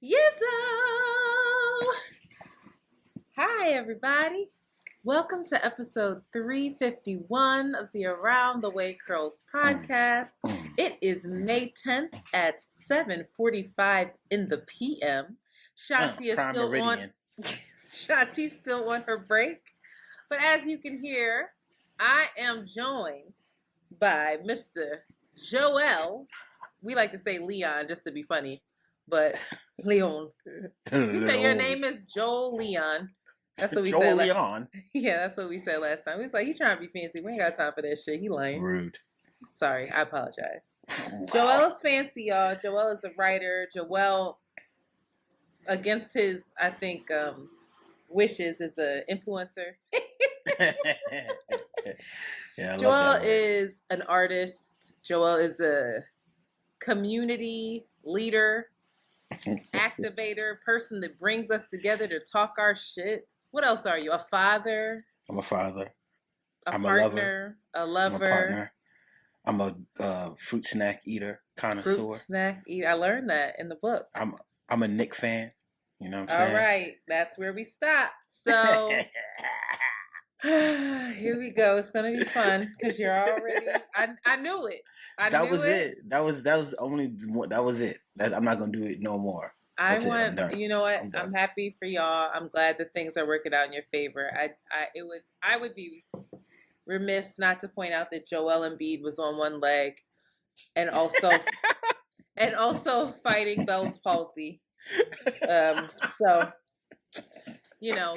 Yizzo! Hi, everybody. Welcome to episode 351 of the Around the Way Curls podcast. It is May 10th at 7:45 in the PM. Shanti is Prime still Meridian. Shanti's still on her break. But as you can hear, I am joined by Mr. Joèl. We like to say Leon just to be funny, but Leon. You say your name is Joèl. That's what we said. Joèl. Yeah, that's what we said last time. We was like, he trying to be fancy. We ain't got time for that shit. He lame. Rude. Sorry, I apologize. Wow. Joèl is fancy, y'all. Joèl is a writer. Joèl, against his, I think, wishes, is an influencer. Yeah, Joèl is an artist. Joèl is a community leader, activator, person that brings us together to talk our shit. What else are you? A father? I'm a father. I'm partner, a lover. I'm a partner. I'm a fruit snack eater, connoisseur. Fruit snack eater. I learned that in the book. I'm a Nick fan. You know what I'm saying? All right, that's where we stop. So here we go. It's gonna be fun because you're already. I knew it. That was it. That was only. That was it. I'm not gonna do it no more. You know what? I'm happy for y'all. I'm glad that things are working out in your favor. I would be remiss not to point out that Joel Embiid was on one leg and also fighting Bell's palsy. So,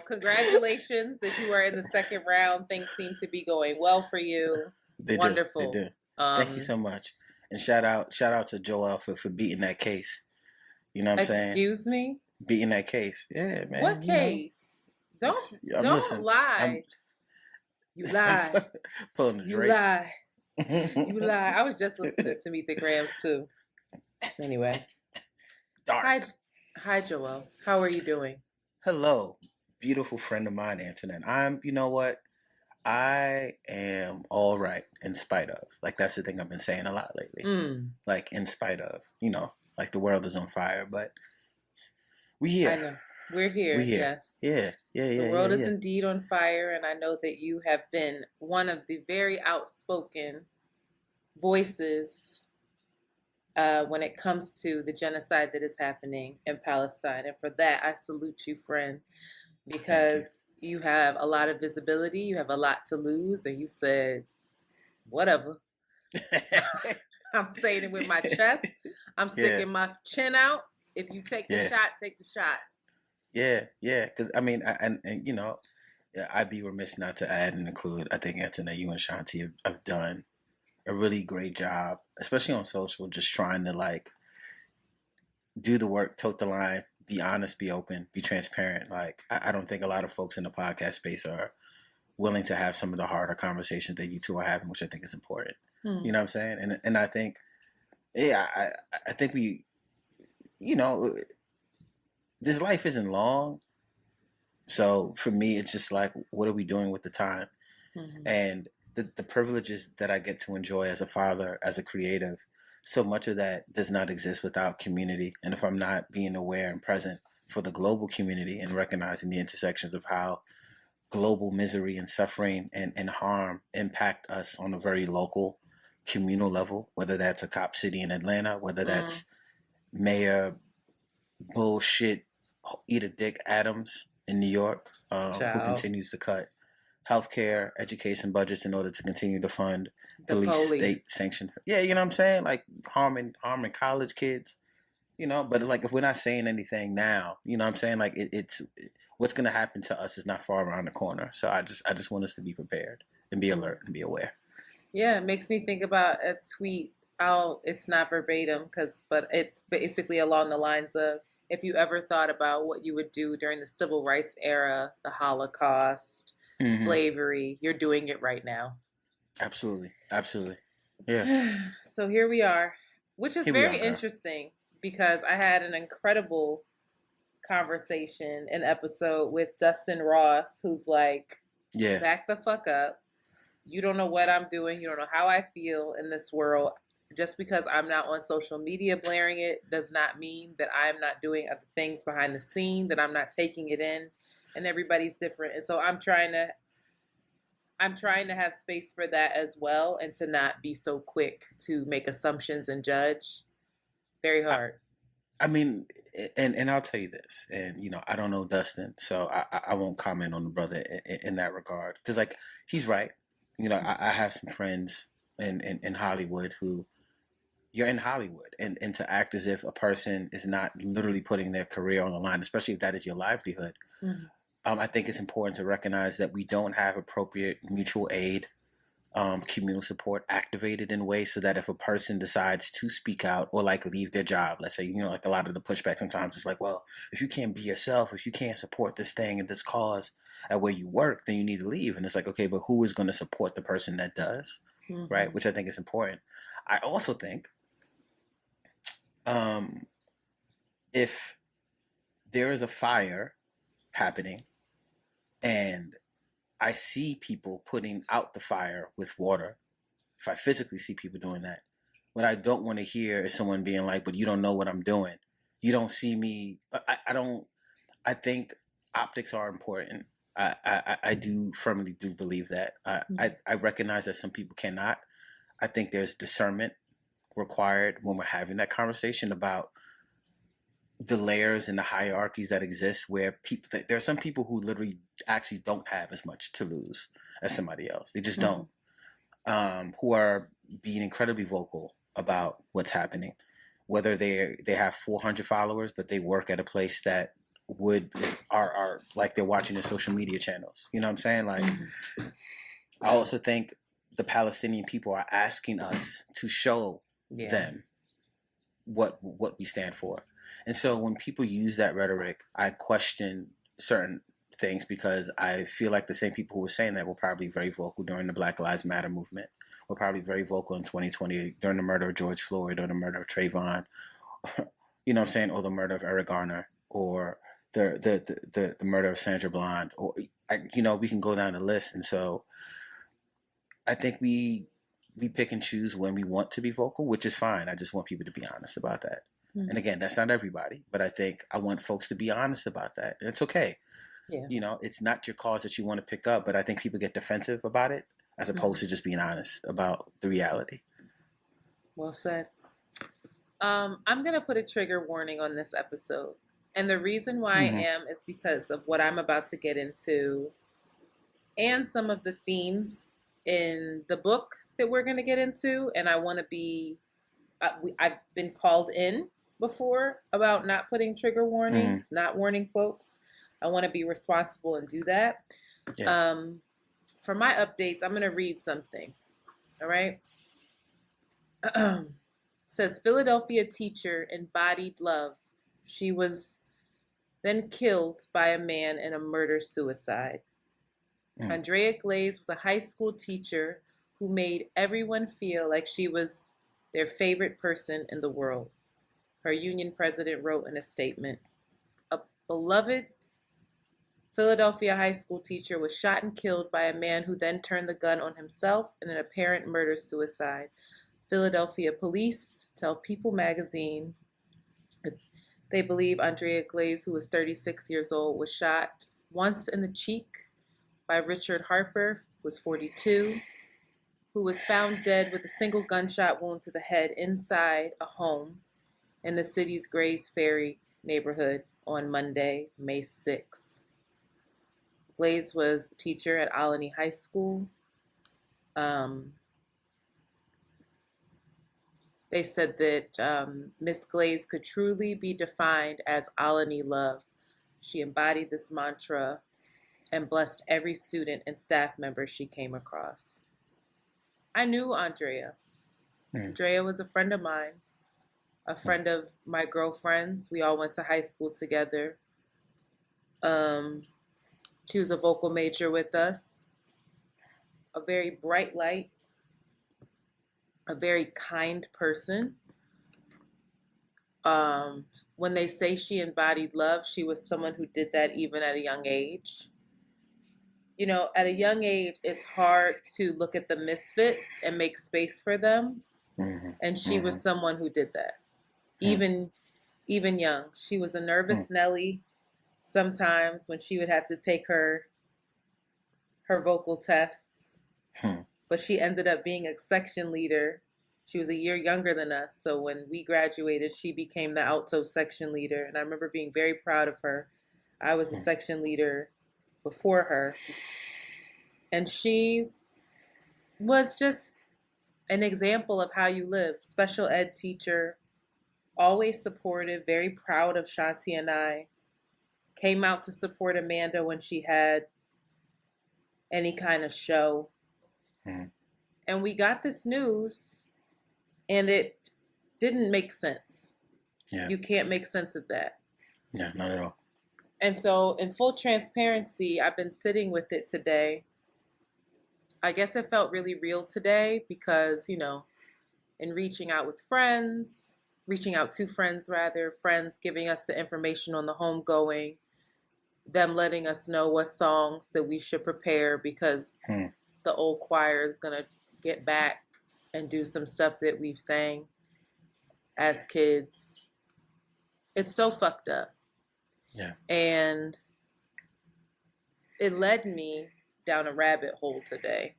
congratulations that you are in the second round. Things seem to be going well for you. Wonderful. They do. Thank you so much. And shout out to Joel for beating that case. You know what I'm saying? Excuse me? Beating that case. Yeah, man. What case? Don't lie. You lie. Pulling the Drake. You lie. You lie. I was just listening to Meet the Grams too. Anyway. Dark. Hi, Joel. How are you doing? Hello, beautiful friend of mine, Antoinette. You know what? I am all right in spite of. Like, that's the thing I've been saying a lot lately. Like, in spite of, like the world is on fire, but we here. I know. We're here. Yes. Yeah. The world is indeed on fire, and I know that you have been one of the very outspoken voices when it comes to the genocide that is happening in Palestine. And for that, I salute you, friend, because you have a lot of visibility, you have a lot to lose, and you said, whatever. I'm saying it with my chest. I'm sticking my chin out. If you take the shot, take the shot. Yeah. Because, I'd be remiss not to add and include, I think, Antoinette, you and Shanti have done a really great job, especially on social, just trying to, like, do the work, tote the line, be honest, be open, be transparent. Like, I don't think a lot of folks in the podcast space are willing to have some of the harder conversations that you two are having, which I think is important. You know what I'm saying? And I think, I think we, this life isn't long. So for me, it's just like, what are we doing with the time? And the privileges that I get to enjoy as a father, as a creative, so much of that does not exist without community. And if I'm not being aware and present for the global community and recognizing the intersections of how global misery and suffering and harm impact us on a very local, communal level, whether that's a cop city in Atlanta, whether that's Mayor bullshit eat a dick Adams in New York, who continues to cut healthcare, education budgets in order to continue to fund police state sanctioned. Yeah, you know what I'm saying? Like harming college kids, but like if we're not saying anything now, you know what I'm saying? Like it's what's going to happen to us is not far around the corner. So I just want us to be prepared and be alert and be aware. Yeah, it makes me think about a tweet. It's not verbatim but it's basically along the lines of, if you ever thought about what you would do during the civil rights era, the Holocaust, slavery, you're doing it right now. Absolutely. Yeah. So here we are, which is very interesting because I had an incredible conversation, an episode with Dustin Ross, who's like, back the fuck up. You don't know what I'm doing. You don't know how I feel in this world. just because I'm not on social media blaring it does not mean that I'm not doing other things behind the scene, that I'm not taking it in, and everybody's different. And so I'm trying to have space for that as well, and to not be so quick to make assumptions and judge. Very I, hard. I mean, and I'll tell you this, and I don't know Dustin, so I won't comment on the brother in that regard, because like he's right. I have some friends in Hollywood who you're in Hollywood, and to act as if a person is not literally putting their career on the line, especially if that is your livelihood. Mm-hmm. I think it's important to recognize that we don't have appropriate mutual aid, communal support activated in ways so that if a person decides to speak out or like leave their job, let's say, like a lot of the pushback sometimes it's like, well, if you can't be yourself, if you can't support this thing and this cause at where you work, then you need to leave. And it's like, okay, but who is going to support the person that does? Mm-hmm. Right. Which I think is important. I also think if there is a fire happening and I see people putting out the fire with water, if I physically see people doing that, what I don't want to hear is someone being like, but you don't know what I'm doing. You don't see me. I don't, I think optics are important. I do firmly do believe that. I recognize that some people cannot. I think there's discernment required when we're having that conversation about the layers and the hierarchies that exist, where there are some people who literally actually don't have as much to lose as somebody else. They just don't. Who are being incredibly vocal about what's happening, whether they have 400 followers, but they work at a place that are like they're watching their social media channels. You know what I'm saying? Like, I also think the Palestinian people are asking us to show them what we stand for. And so when people use that rhetoric, I question certain things, because I feel like the same people who were saying that were probably very vocal during the Black Lives Matter movement, were probably very vocal in 2020 during the murder of George Floyd or the murder of Trayvon, you know what I'm saying, or the murder of Eric Garner, or the murder of Sandra Bland, or we can go down the list. And so I think we pick and choose when we want to be vocal, which is fine. I just want people to be honest about that. And again, that's not everybody, but I think I want folks to be honest about that. And it's okay. Yeah. It's not your cause that you want to pick up, but I think people get defensive about it as opposed to just being honest about the reality. Well said. I'm going to put a trigger warning on this episode. And the reason why I am is because of what I'm about to get into and some of the themes in the book that we're going to get into. And I want to be, I've been called in before about not putting trigger warnings, not warning folks. I want to be responsible and do that. Yeah. For my updates, I'm going to read something. All right. Says Philadelphia teacher embodied love. She was then killed by a man in a murder-suicide. Andrea Glaze was a high school teacher who made everyone feel like she was their favorite person in the world. Her union president wrote in a statement, "A beloved Philadelphia high school teacher was shot and killed by a man who then turned the gun on himself in an apparent murder-suicide. Philadelphia police tell People magazine they believe Andrea Glaze, who was 36 years old, was shot once in the cheek by Richard Harper, who was 42, who was found dead with a single gunshot wound to the head inside a home in the city's Grays Ferry neighborhood on Monday, May 6th. Glaze was a teacher at Alany High School. They said that Miss Glaze could truly be defined as Alany love. She embodied this mantra and blessed every student and staff member she came across. I knew Andrea. Andrea was a friend of mine, a friend of my girlfriend's. We all went to high school together. She was a vocal major with us, a very bright light, a very kind person. When they say she embodied love, she was someone who did that even at a young age. At a young age, it's hard to look at the misfits and make space for them. And she was someone who did that. Even young. She was a nervous Nelly sometimes when she would have to take her vocal tests. But she ended up being a section leader. She was a year younger than us. So when we graduated, she became the alto section leader. And I remember being very proud of her. I was a section leader before her. And she was just an example of how you live. Special ed teacher, always supportive, very proud of Shanti and I. Came out to support Amanda when she had any kind of show. And we got this news and it didn't make sense. Yeah. You can't make sense of that. Yeah, not at all. And so in full transparency, I've been sitting with it today. I guess it felt really real today because, in reaching out to friends, friends giving us the information on the homegoing, them letting us know what songs that we should prepare because the old choir is going to get back and do some stuff that we've sang as kids. It's so fucked up. Yeah. And it led me down a rabbit hole today.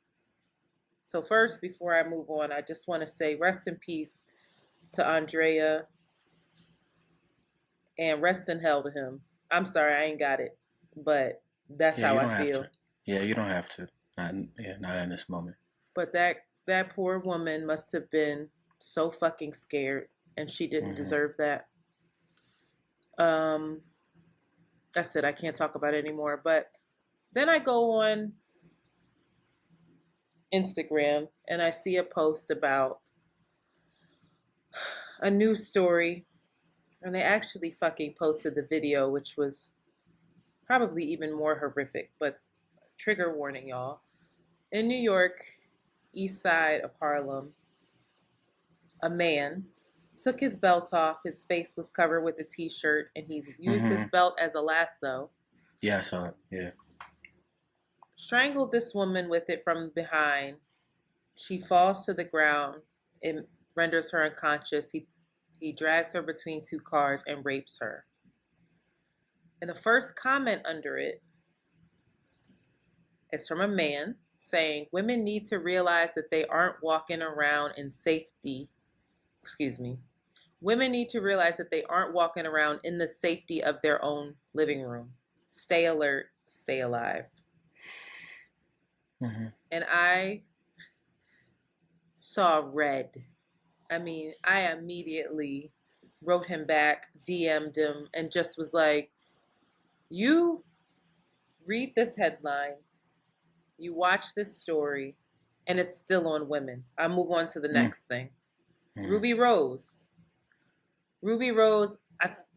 So first, before I move on, I just want to say rest in peace to Andrea and rest in hell to him. I'm sorry, I ain't got it, but that's how I feel. Yeah, you don't have to. Not in this moment. But that poor woman must have been so fucking scared, and she didn't deserve that. That's it. I can't talk about it anymore. But then I go on Instagram and I see a post about a news story, and they actually fucking posted the video, which was probably even more horrific, but trigger warning, y'all. In New York, east side of Harlem, a man took his belt off. His face was covered with a t-shirt, and he used his belt as a lasso. Yeah, I saw it. Yeah. Strangled this woman with it from behind. She falls to the ground. It renders her unconscious. He drags her between two cars and rapes her. And the first comment under it is from a man saying, women need to realize that they aren't walking around in safety. Women need to realize that they aren't walking around in the safety of their own living room. Stay alert, stay alive. And I saw red. I mean, I immediately wrote him back, DM'd him, and just was like, you read this headline, you watch this story, and it's still on women. I'll move on to the next thing. Ruby Rose,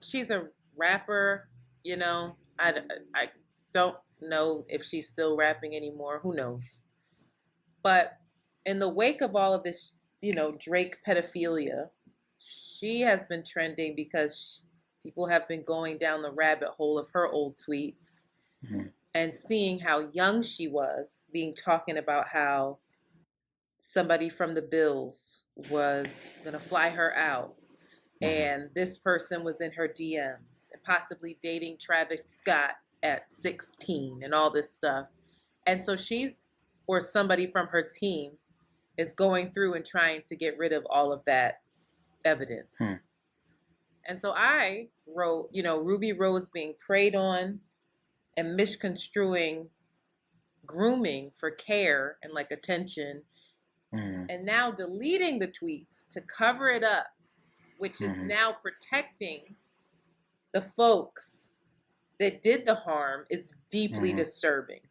she's a rapper, I don't know if she's still rapping anymore. Who knows? But in the wake of all of this, Drake pedophilia, she has been trending because people have been going down the rabbit hole of her old tweets and seeing how young she was, talking about how somebody from the Bills was going to fly her out. And this person was in her DMs and possibly dating Travis Scott at 16 and all this stuff. And so or somebody from her team is going through and trying to get rid of all of that evidence. And so I wrote, Ruby Rose being preyed on and misconstruing grooming for care and attention. And now deleting the tweets to cover it up, which is now protecting the folks that did the harm, is deeply disturbing.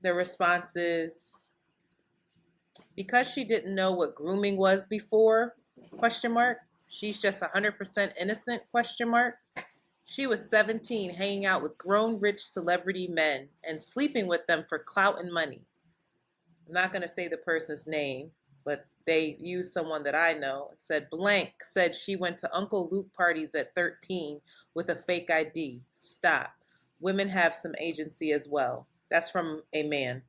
The response is, because she didn't know what grooming was before, ? She's just 100% innocent, ? She was 17, hanging out with grown, rich celebrity men and sleeping with them for clout and money. I'm not going to say the person's name, but they used someone that I know. It said, blank said she went to Uncle Luke parties at 13 with a fake ID. Stop. Women have some agency as well. That's from a man.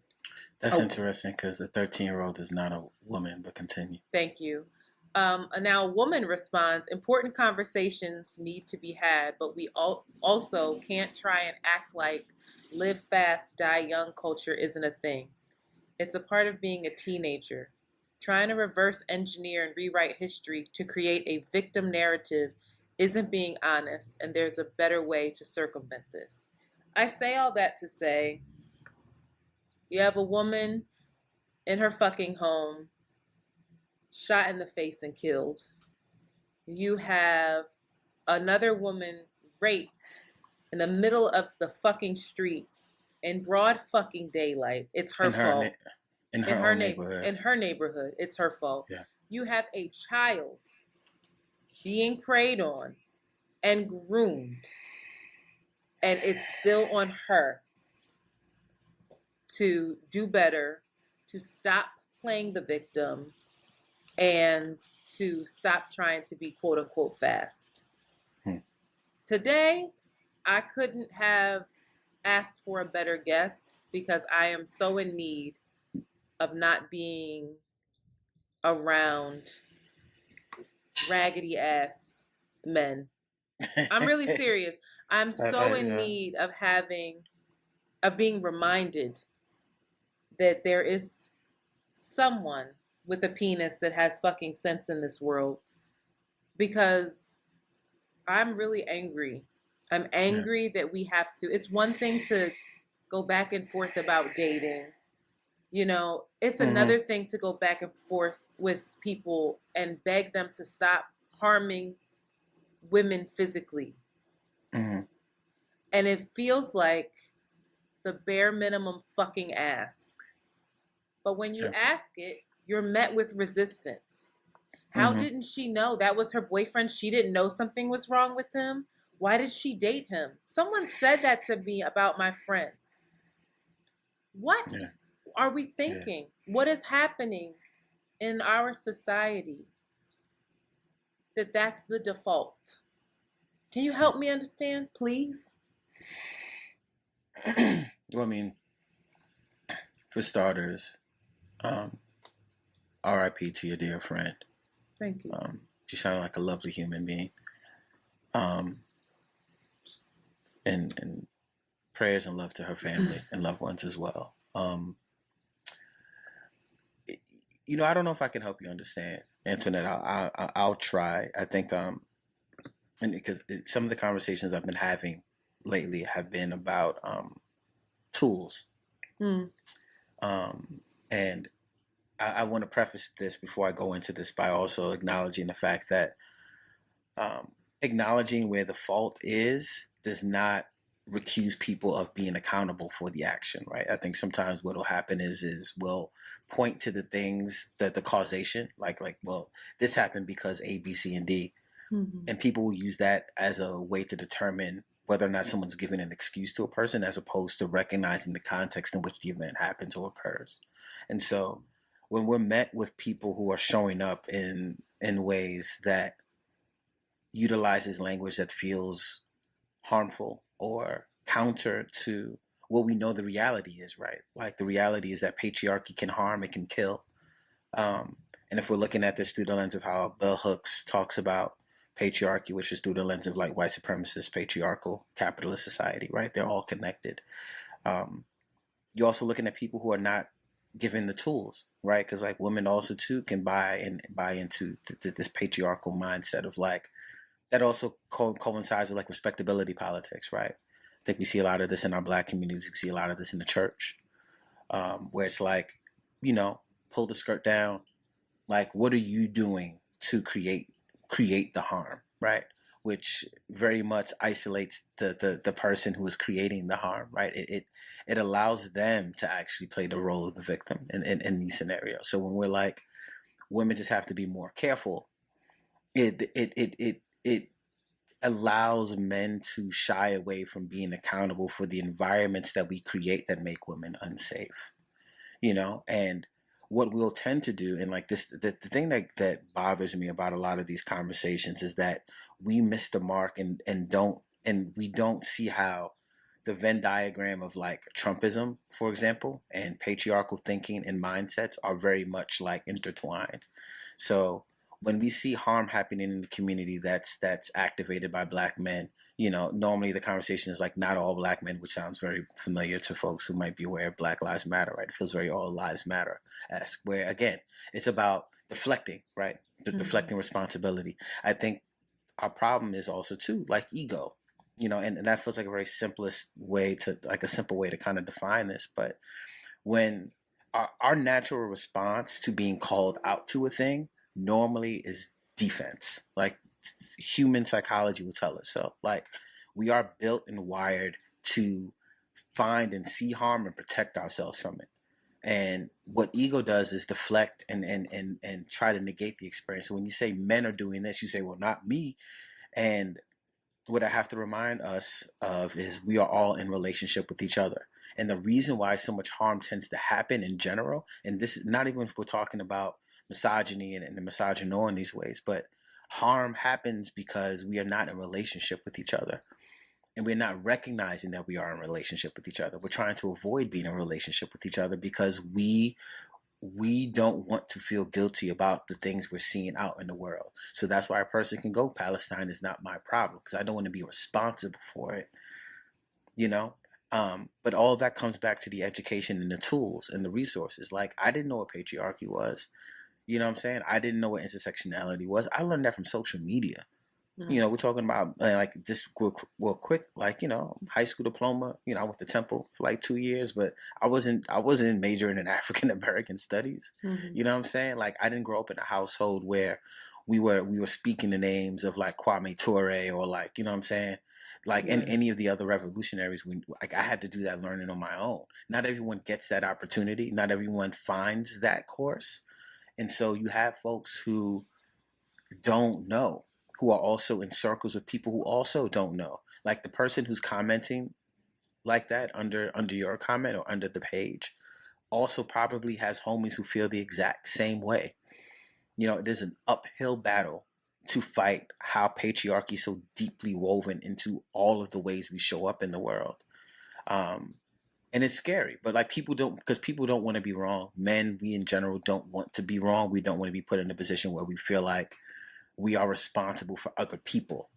That's interesting because the 13-year-old is not a woman, but continue. Thank you. Now, a woman responds, important conversations need to be had, but we also can't try and act like live fast, die young culture isn't a thing. It's a part of being a teenager. Trying to reverse engineer and rewrite history to create a victim narrative isn't being honest, and there's a better way to circumvent this. I say all that to say you have a woman in her fucking home shot in the face and killed. You have another woman raped in the middle of the fucking street in broad fucking daylight. It's her fault. In her own neighborhood. In her neighborhood. It's her fault. Yeah. You have a child being preyed on and groomed, and it's still on her to do better, to stop playing the victim, and to stop trying to be quote unquote fast. Today, I couldn't have asked for a better guest because I am so in need of not being around raggedy ass men. I'm really serious. I'm so in need of being reminded that there is someone with a penis that has fucking sense in this world, because I'm really angry. I'm angry that we have to. It's one thing to go back and forth about dating. You know, it's another thing to go back and forth with people and beg them to stop harming women physically. And it feels like the bare minimum fucking ask. But when you ask it, you're met with resistance. How didn't she know that was her boyfriend? She didn't know something was wrong with him. Why did she date him? Someone said that to me about my friend. What are we thinking? What is happening in our society that's the default? Can you help me understand, please? Well, I mean, for starters, RIP to your dear friend. Thank you. She sounded like a lovely human being. And prayers and love to her family and loved ones as well. You know, I don't know if I can help you understand, Antoinette. I'll try. I think, and because some of the conversations I've been having lately have been about tools. And I want to preface this before I go into this by also acknowledging the fact that acknowledging where the fault is does not recuse people of being accountable for the action, right? I think sometimes what will happen is we'll point to the things that the causation, like, well, this happened because A, B, C, and D. And people will use that as a way to determine whether or not someone's giving an excuse to a person, as opposed to recognizing the context in which the event happens or occurs. And so when we're met with people who are showing up in ways that utilizes language that feels harmful or counter to what we know the reality is, right? Like, the reality is that patriarchy can harm, it can kill. And if we're looking at this through the lens of how Bell Hooks talks about patriarchy, which is through the lens of like white supremacist, patriarchal, capitalist society, right? They're all connected. You're also looking at people who are not given the tools, right? Because like women also too can buy into this patriarchal mindset of like, that also coincides with like respectability politics, right? I think we see a lot of this in our Black communities. We see a lot of this in the church, where it's like, you know, pull the skirt down. Like, what are you doing to create the harm, right? Which very much isolates the person who is creating the harm, right? It allows them to actually play the role of the victim in these scenarios. So when we're like, women just have to be more careful, it allows men to shy away from being accountable for the environments that we create that make women unsafe, you know? And what we'll tend to do, and like this, the thing that bothers me about a lot of these conversations is that we miss the mark and we don't see how the Venn diagram of like Trumpism, for example, and patriarchal thinking and mindsets are very much like intertwined. So when we see harm happening in the community that's activated by Black men, normally the conversation is like not all Black men, which sounds very familiar to folks who might be aware of Black Lives Matter, right? It feels very all lives matter-esque, where again, it's about deflecting, right? Deflecting responsibility. I think our problem is also too like ego, and that feels like a very simplest way to like a simple way to kind of define this. But when our natural response to being called out to a thing normally is defense, like human psychology will tell us so. Like we are built and wired to find and see harm and protect ourselves from it. And what ego does is deflect and try to negate the experience. So when you say men are doing this, you say, well, not me. And what I have to remind us of is we are all in relationship with each other. And the reason why so much harm tends to happen in general, and this is not even if we're talking about misogyny and the misogynoir in these ways, but harm happens because we are not in relationship with each other. And we're not recognizing that we are in relationship with each other. We're trying to avoid being in a relationship with each other because we don't want to feel guilty about the things we're seeing out in the world. So that's why a person can go, Palestine is not my problem, because I don't want to be responsible for it, but all of that comes back to the education and the tools and the resources. Like I didn't know what patriarchy was. You know what I'm saying? I didn't know what intersectionality was. I learned that from social media. We're talking about like just real quick, like, high school diploma. I went to Temple for like 2 years, but I wasn't majoring in African American studies. You know what I'm saying? Like I didn't grow up in a household where we were speaking the names of like Kwame Ture or like, you know what I'm saying? Like in any of the other revolutionaries, like I had to do that learning on my own. Not everyone gets that opportunity. Not everyone finds that course. And so you have folks who don't know, who are also in circles with people who also don't know. Like the person who's commenting like that under your comment or under the page also probably has homies who feel the exact same way. It is an uphill battle to fight how patriarchy is so deeply woven into all of the ways we show up in the world. And it's scary, but like people don't want to be wrong. Men, we in general don't want to be wrong. We don't want to be put in a position where we feel like we are responsible for other people.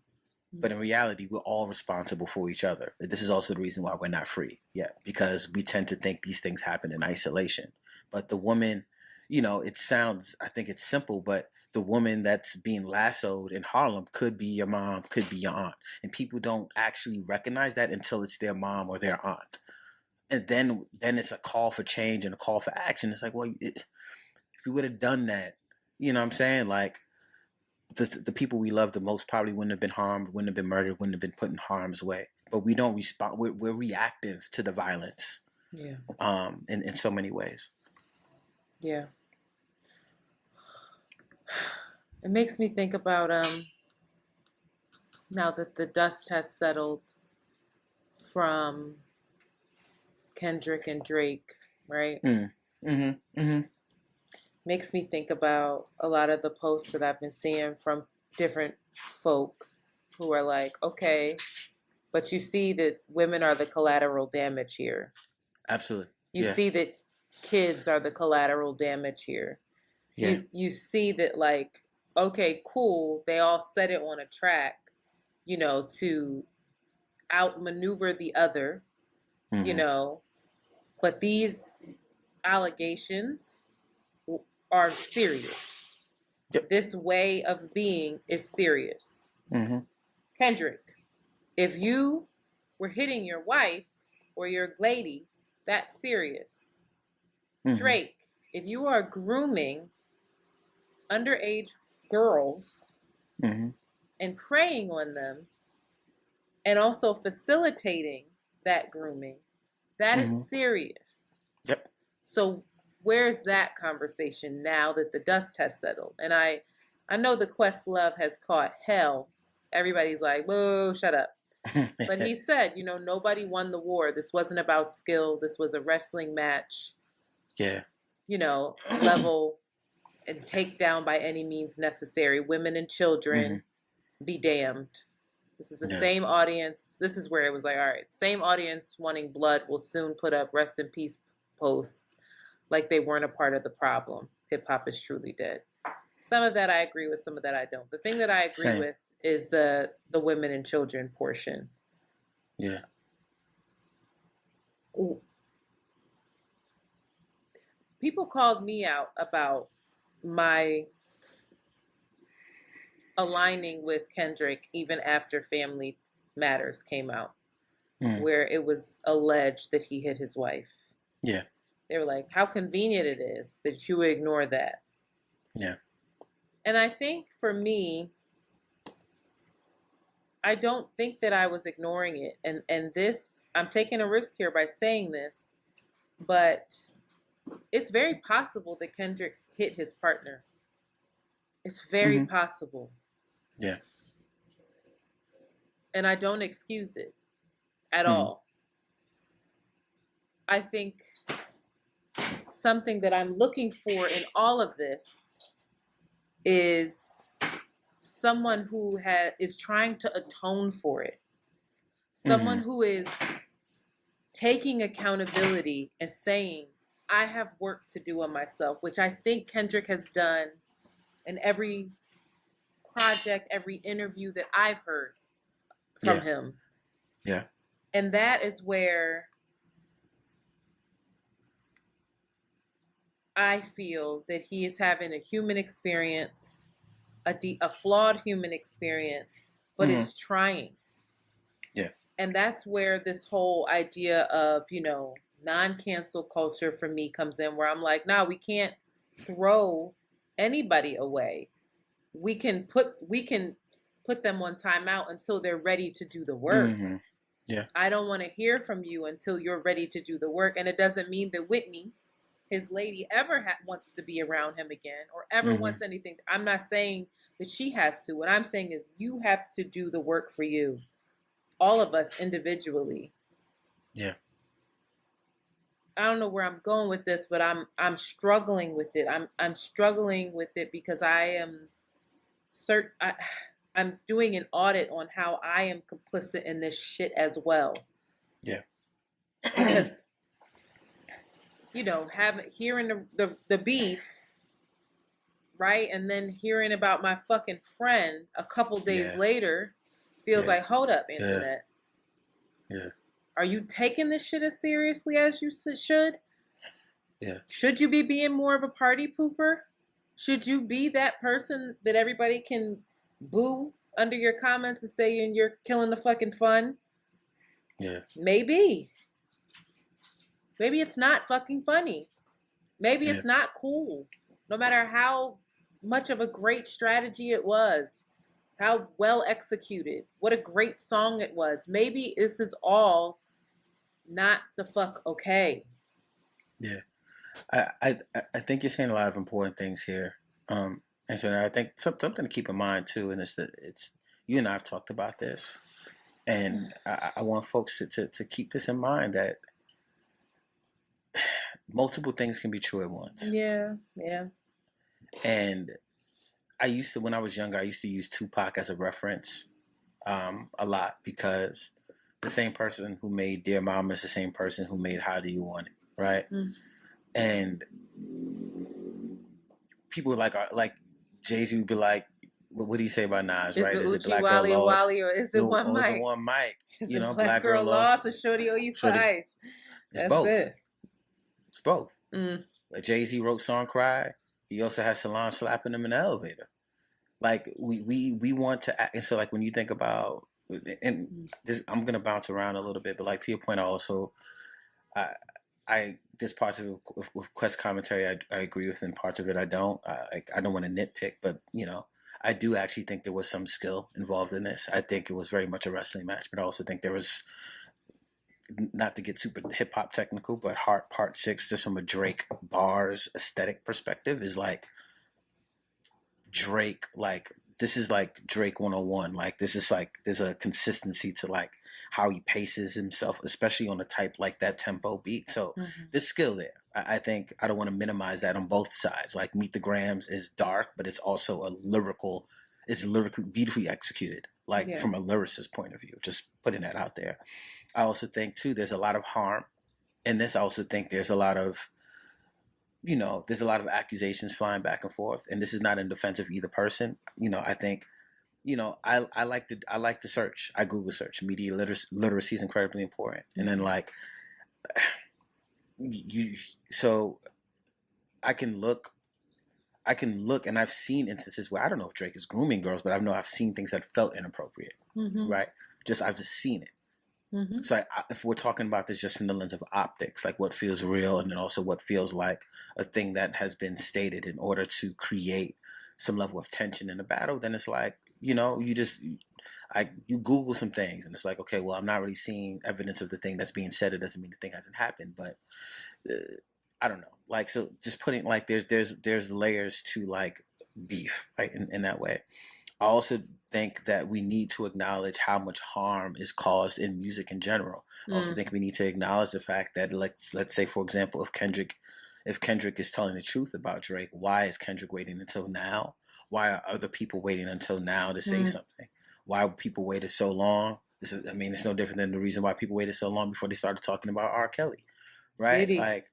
But in reality, we're all responsible for each other. This is also the reason why we're not free yet, because we tend to think these things happen in isolation. But the woman, I think it's simple, but the woman that's being lassoed in Harlem could be your mom, could be your aunt. And people don't actually recognize that until it's their mom or their aunt. And then it's a call for change and a call for action. It's like, well, if we would have done that, you know what I'm saying? Like, the people we love the most probably wouldn't have been harmed, wouldn't have been murdered, wouldn't have been put in harm's way. But we don't respond. We're reactive to the violence. Yeah. In so many ways. Yeah. It makes me think about now that the dust has settled from Kendrick and Drake, right? Makes me think about a lot of the posts that I've been seeing from different folks who are like, okay, but you see that women are the collateral damage here. Absolutely. You see that kids are the collateral damage here. Yeah. You see that, like, okay, cool, they all set it on a track, to outmaneuver the other, but these allegations are serious. Yep. This way of being is serious. Kendrick, if you were hitting your wife or your lady, that's serious. Drake, if you are grooming underage girls and preying on them and also facilitating that grooming, that is serious. Yep. So where's that conversation now that the dust has settled? And I know the Questlove has caught hell. Everybody's like, whoa, shut up. But he said, nobody won the war. This wasn't about skill. This was a wrestling match. Yeah. Level and take down by any means necessary. Women and children, be damned. This is the Yeah. same audience. This is where it was like, all right, same audience wanting blood will soon put up rest in peace posts like they weren't a part of the problem. Hip hop is truly dead. Some of that I agree with, some of that I don't. The thing that I agree Same. with is the women and children portion. Yeah. People called me out about my aligning with Kendrick even after Family Matters came out, where it was alleged that he hit his wife. Yeah. They were like, how convenient it is that you ignore that. Yeah. And I think for me, I don't think that I was ignoring it. And this, I'm taking a risk here by saying this, but it's very possible that Kendrick hit his partner. It's very possible. Yeah. And I don't excuse it at all. I think something that I'm looking for in all of this is someone who is trying to atone for it. Someone who is taking accountability and saying, I have work to do on myself, which I think Kendrick has done in every project, every interview that I've heard from him. Yeah. And that is where I feel that he is having a human experience, a flawed human experience, but is trying. Yeah. And that's where this whole idea of, non-cancel culture for me comes in, where I'm like, nah, we can't throw anybody away. We can put them on timeout until they're ready to do the work. Yeah. I don't want to hear from you until you're ready to do the work. And it doesn't mean that Whitney, his lady, ever wants to be around him again or ever wants anything. I'm not saying that she has to. What I'm saying is you have to do the work for you. All of us individually. Yeah. I don't know where I'm going with this, but I'm struggling with it. I'm struggling with it because I'm doing an audit on how I am complicit in this shit as well. Yeah. Because hearing the beef, right, and then hearing about my fucking friend a couple days later feels like, hold up, Internet. Yeah. Are you taking this shit as seriously as you should? Yeah. Should you be being more of a party pooper? Should you be that person that everybody can boo under your comments and say you're killing the fucking fun? Yeah. Maybe. Maybe it's not fucking funny. Maybe it's not cool. No matter how much of a great strategy it was, how well executed, what a great song it was. Maybe this is all not the fuck okay. Yeah. I think you're saying a lot of important things here. And so I think something to keep in mind too, and it's you and I have talked about this, and I want folks to keep this in mind that multiple things can be true at once. Yeah. And when I was younger, I used to use Tupac as a reference a lot because the same person who made Dear Mama is the same person who made How Do You Want It, right? And people like Jay-Z would be like, what do you say about Nas, right? Is it Black Wally Girl Lost? Wally or is it One Mic? Is it One Mic? Is it Black Girl Lost or Shorty Owe You for Ice? It's both. It. It's both. Like Jay-Z wrote Song Cry. He also has Solange slapping him in the elevator. Like we want to, and so like when you think about, and this, I'm gonna bounce around a little bit, but like to your point, there's parts of it with Quest commentary I agree with, and parts of it I don't. I don't want to nitpick, but I do actually think there was some skill involved in this. I think it was very much a wrestling match, but I also think there was, not to get super hip hop technical, but Heart Part 6, just from a Drake bars aesthetic perspective, is like Drake, like this is like Drake 101. Like this is like there's a consistency to like how he paces himself, especially on a type like that tempo beat. So there's skill there. I think I don't want to minimize that on both sides. Like Meet the Grams is dark, but it's also lyrically beautifully executed. like from a lyricist point of view, just putting that out there. I also think too, there's a lot of harm in this. I also think there's a lot of, there's a lot of accusations flying back and forth, and this is not in defense of either person. I think, I like to search. I Google search. Media literacy is incredibly important. And then like so I can look, and I've seen instances where I don't know if Drake is grooming girls, but I've seen things that felt inappropriate, right? I've just seen it. So if we're talking about this just in the lens of optics, like what feels real, and then also what feels like a thing that has been stated in order to create some level of tension in a battle, then it's like, you Google some things and it's like, okay, well, I'm not really seeing evidence of the thing that's being said. It doesn't mean the thing hasn't happened, but I don't know. Like, so just putting like there's layers to like beef, right? In that way. I also think that we need to acknowledge how much harm is caused in music in general. I also think we need to acknowledge the fact that, let's say, for example, if Kendrick is telling the truth about Drake, why is Kendrick waiting until now? Why are other people waiting until now to say something? Why people waited so long? It's no different than the reason why people waited so long before they started talking about R. Kelly, right? Like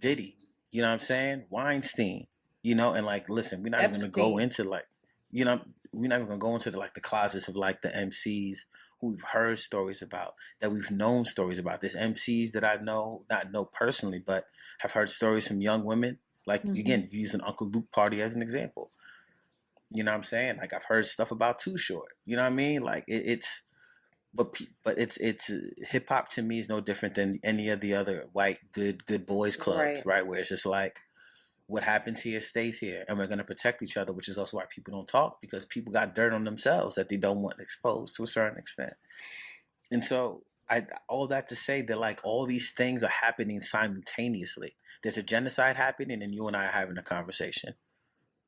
Diddy, you know what I'm saying? Weinstein, and like, listen, we're not even going to go into like, we're not even going to go into the closets of like the MCs who we've heard stories about, that we've known stories about. There's MCs that I know, not know personally, but have heard stories from young women. Like, again, using Uncle Luke Party as an example. You know what I'm saying? Like, I've heard stuff about Too Short. You know what I mean? Like, but it's hip hop to me is no different than any of the other white good boys clubs, right? Where it's just like, what happens here stays here, and we're going to protect each other, which is also why people don't talk, because people got dirt on themselves that they don't want exposed to a certain extent. And so all that to say that like all these things are happening simultaneously. There's a genocide happening and you and I are having a conversation.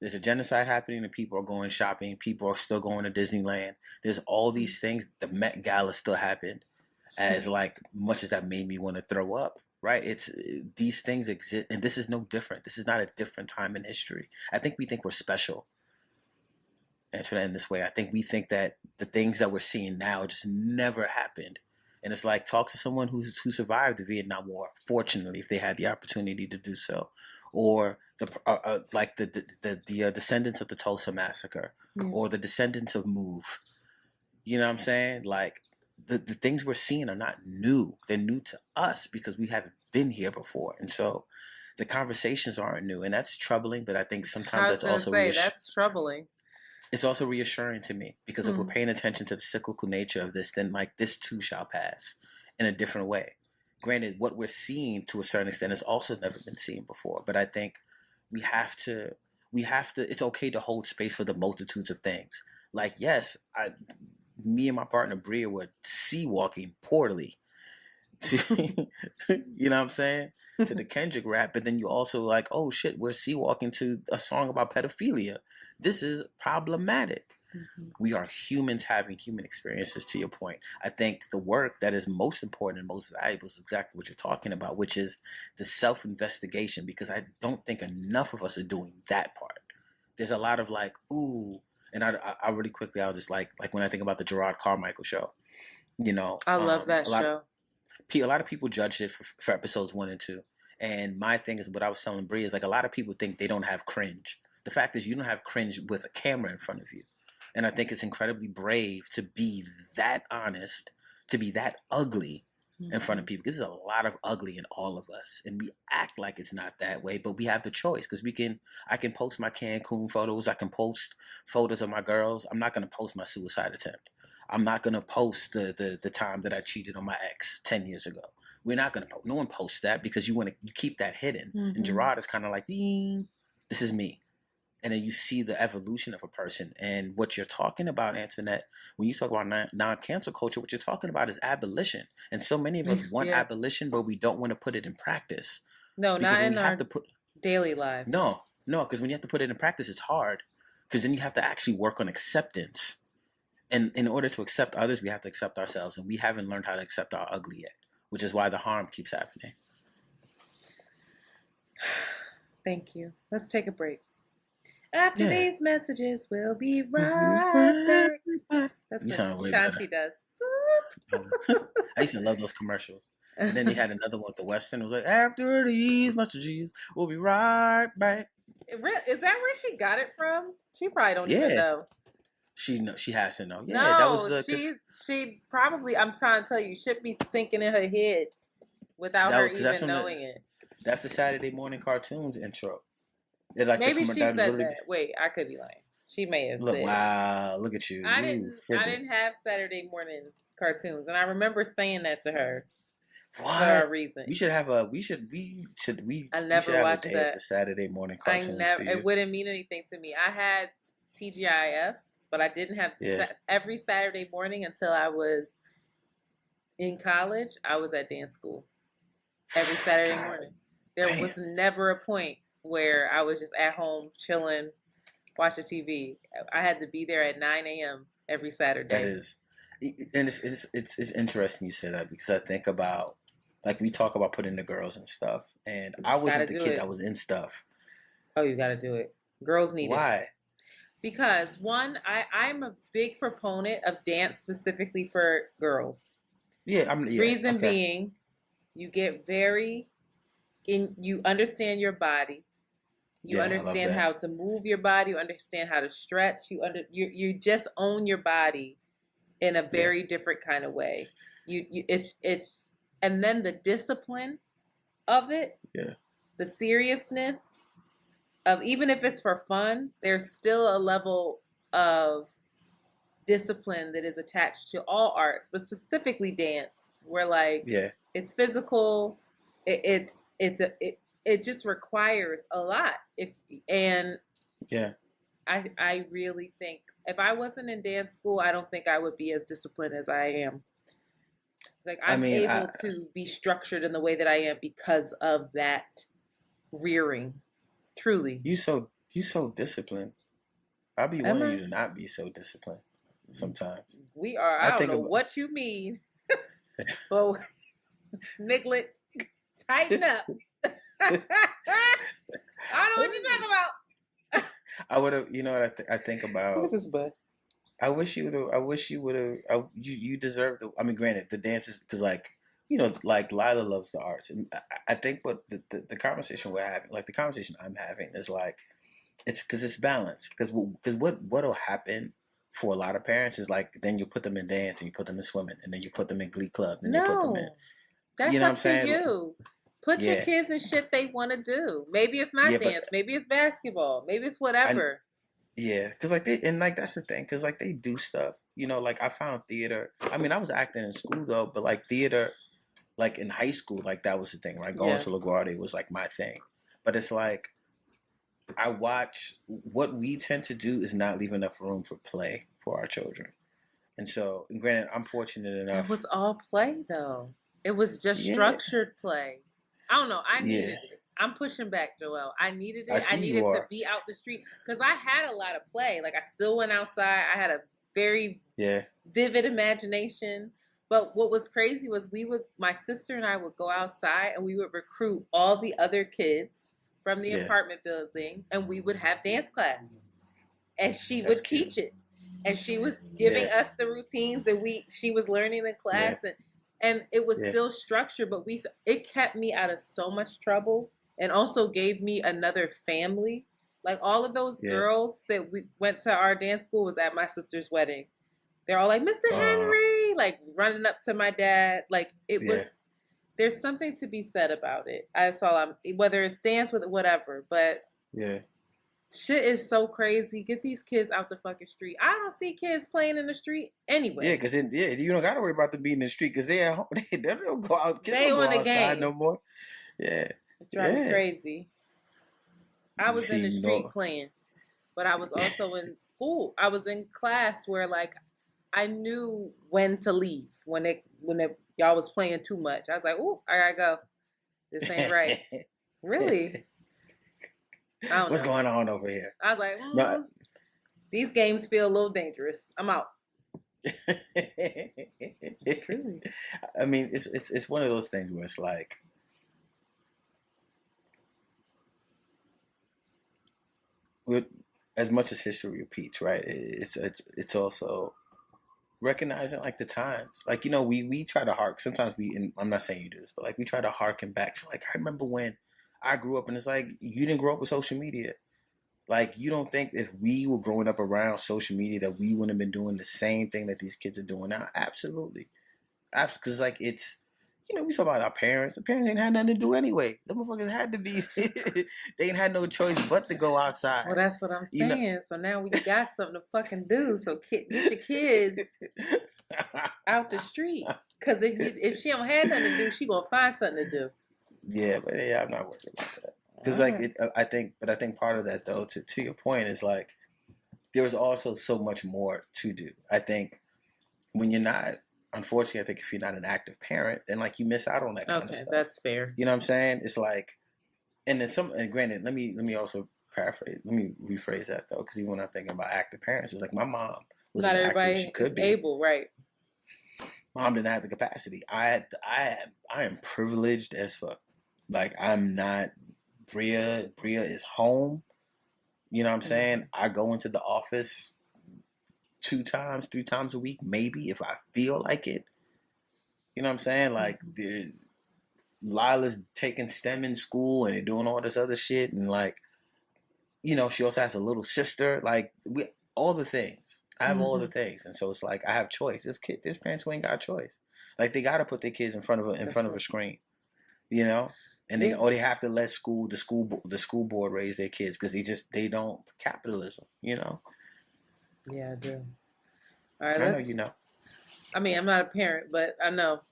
There's a genocide happening and people are going shopping. People are still going to Disneyland. There's all these things. The Met Gala still happened. As like much as that made me want to throw up, right? It's these things exist, and this is no different. This is not a different time in history. I think we think we're special. And in this way, I think we think that the things that we're seeing now just never happened. And it's like, talk to someone who survived the Vietnam War, fortunately, if they had the opportunity to do so, or the descendants of the Tulsa massacre, or the descendants of Move. You know what I'm saying? Like, the things we're seeing are not new. They're new to us because we haven't been here before. And so the conversations aren't new, and that's troubling, but I think sometimes that's also that's troubling. It's also reassuring to me, because if we're paying attention to the cyclical nature of this, then like this too shall pass in a different way. Granted, what we're seeing to a certain extent has also never been seen before, but I think we have to, it's okay to hold space for the multitudes of things. Like, yes, me and my partner Bria were sea walking poorly to you know what I'm saying, to the Kendrick rap, but then you also like, oh shit, we're sea walking to a song about pedophilia. This is problematic. We are humans having human experiences, to your point. I think the work that is most important and most valuable is exactly what you're talking about, which is the self-investigation, because I don't think enough of us are doing that part. There's a lot of like, ooh, and I really quickly, I'll just like when I think about the Gerard Carmichael show, I love that show. A lot of people judged it for episodes 1 and 2. And my thing is, what I was telling Brie is like, a lot of people think they don't have cringe. The fact is, you don't have cringe with a camera in front of you. And I think it's incredibly brave to be that honest, to be that ugly in front of people. Because there's a lot of ugly in all of us. And we act like it's not that way, but we have the choice. Because I can post my Cancun photos. I can post photos of my girls. I'm not going to post my suicide attempt. I'm not going to post the time that I cheated on my ex 10 years ago. We're not going to post. No one posts that, because you keep that hidden. And Gerard is kind of like, this is me. And then you see the evolution of a person. And what you're talking about, Antoinette, when you talk about non-cancel culture, what you're talking about is abolition. And so many of us want abolition, but we don't want to put it in practice. No, not in our daily lives. No, because when you have to put it in practice, it's hard. Because then you have to actually work on acceptance. And in order to accept others, we have to accept ourselves. And we haven't learned how to accept our ugly yet, which is why the harm keeps happening. Thank you. Let's take a break. After Yeah. these messages, we'll be We'll be right right back. back. That's You what sound way better. Shanti does. I used to love those commercials. And then he had another one with the Western. It was like, after these messages, we'll be right back. Is that where she got it from? She probably don't even Yeah. know. She has to know. Yeah, that was No, the she probably. I'm trying to tell you, should be sinking in her head without her that because that's even when knowing it. that's the Saturday morning cartoons intro. It like Maybe the she that said literally that. Wait, I could be lying. She may have look said it. wow, look at you. I You didn't. I fibbing. didn't have Saturday morning cartoons, and I remember saying that to her for a What? reason. We should have a we should I we should never have a watched day of that. the Saturday morning I cartoons never. for It you. wouldn't mean anything to me. I had TGIF, but I didn't have Yeah. every Saturday morning until I was in college. I was at dance school every Saturday God morning. There damn. was never a point where I was just at home chilling, watching TV. I had to be there at 9 a.m. every Saturday. That is, and it's interesting you say that because I think about like we talk about putting the girls and stuff, and I wasn't the kid that was in stuff. Oh, you got to do it. Girls need it. Why? Because one, I'm a big proponent of dance specifically for girls. Yeah, Reason okay. being, you get you understand your body. You understand how to move your body. You understand how to stretch. You just own your body in a very different kind of way. It's and then the discipline of it. Yeah. The seriousness of, even if it's for fun, there's still a level of discipline that is attached to all arts, but specifically dance, where like it's physical. It just requires a lot. I really think if I wasn't in dance school, I don't think I would be as disciplined as I am. Like I'm able to be structured in the way that I am because of that rearing. Truly. You so disciplined. I'll be wanting you to not be so disciplined sometimes. We are. I don't know what you mean. But Nicklet, tighten up. I don't know what you're talking about. I would have, you know what I think about. Look at this butt. I wish you would have. You deserve the. I mean, granted, the dances because, like, you know, like Lila loves the arts, and I think what the conversation we're having, like the conversation I'm having, is like, it's because it's balanced. Because what'll happen for a lot of parents is like, then you put them in dance and you put them in swimming and then you put them in glee club and you put them in. That's you know up what I'm saying? To you. Put your kids in shit they want to do. Maybe it's not dance. Maybe it's basketball. Maybe it's whatever. Because like that's the thing. Because like they do stuff. You know, like I found theater. I mean, I was acting in school though, but like theater, like in high school, like that was the thing. Right, going to LaGuardia was like my thing. But it's like I watch what we tend to do is not leave enough room for play for our children. And so, granted, I'm fortunate enough. It was all play though. It was just structured play. I don't know. I needed it. I'm pushing back, Joèl. I needed it. I needed to be out the street because I had a lot of play. Like I still went outside. I had a very vivid imagination. But what was crazy was my sister and I would go outside and we would recruit all the other kids from the apartment building and we would have dance class. And she would teach it. And she was giving us the routines that she was learning in class and it was still structured, but it kept me out of so much trouble and also gave me another family. Like all of those girls that we went to our dance school was at my sister's wedding. They're all like, Mr. Henry, like running up to my dad. Like it was, there's something to be said about it. Whether it's dance with whatever, but shit is so crazy. Get these kids out the fucking street. I don't see kids playing in the street anyway. Yeah, because you don't got to worry about them being in the street because they at home. They don't go out. Kids they don't go outside no more. Yeah, it drives me crazy. I was in the street playing, but I was also in school. I was in class where like I knew when to leave when y'all was playing too much. I was like, "Ooh, I gotta go. This ain't right." Really? What's going on over here? I was like, no. These games feel a little dangerous. I'm out. Truly. I mean, it's one of those things where it's like, as much as history repeats, right? It's also recognizing like the times. Like, we try to hark. Sometimes and I'm not saying you do this, but like we try to harken back to like I remember when I grew up, and it's like you didn't grow up with social media. Like, you don't think if we were growing up around social media that we wouldn't have been doing the same thing that these kids are doing now? Absolutely. Because, like, we talk about our parents. The parents ain't had nothing to do anyway. The motherfuckers had to be, they ain't had no choice but to go outside. Well, that's what I'm You know? saying. So now we got something to fucking do. So get the kids out the street. Because if she don't have nothing to do, she gonna find something to do. Yeah, but yeah, I'm not worried about that. Because I think part of that though, to your point, is like there's also so much more to do. I think when you're not, unfortunately, I think if you're not an active parent, then like you miss out on that kind of stuff. Okay, that's fair. You know what I'm saying? It's like, and then and granted, let me also paraphrase. Let me rephrase that though, because even when I'm thinking about active parents, it's like my mom was not as everybody active as she could be. Able, right? Mom didn't have the capacity. I am privileged as fuck. Like, I'm not. Bria is home. You know what I'm saying? I go into the office 2 times, 3 times a week, maybe, if I feel like it. You know what I'm saying? Like, Lila's taking STEM in school and they're doing all this other shit. And, like, she also has a little sister. Like, all the things. I have all the things. And so it's like, I have choice. This parents who ain't got choice. Like, they got to put their kids in front of a screen. And they have to let the school board raise their kids because they don't capitalism. Yeah, I do. All right, I know you know. I mean, I'm not a parent, but I know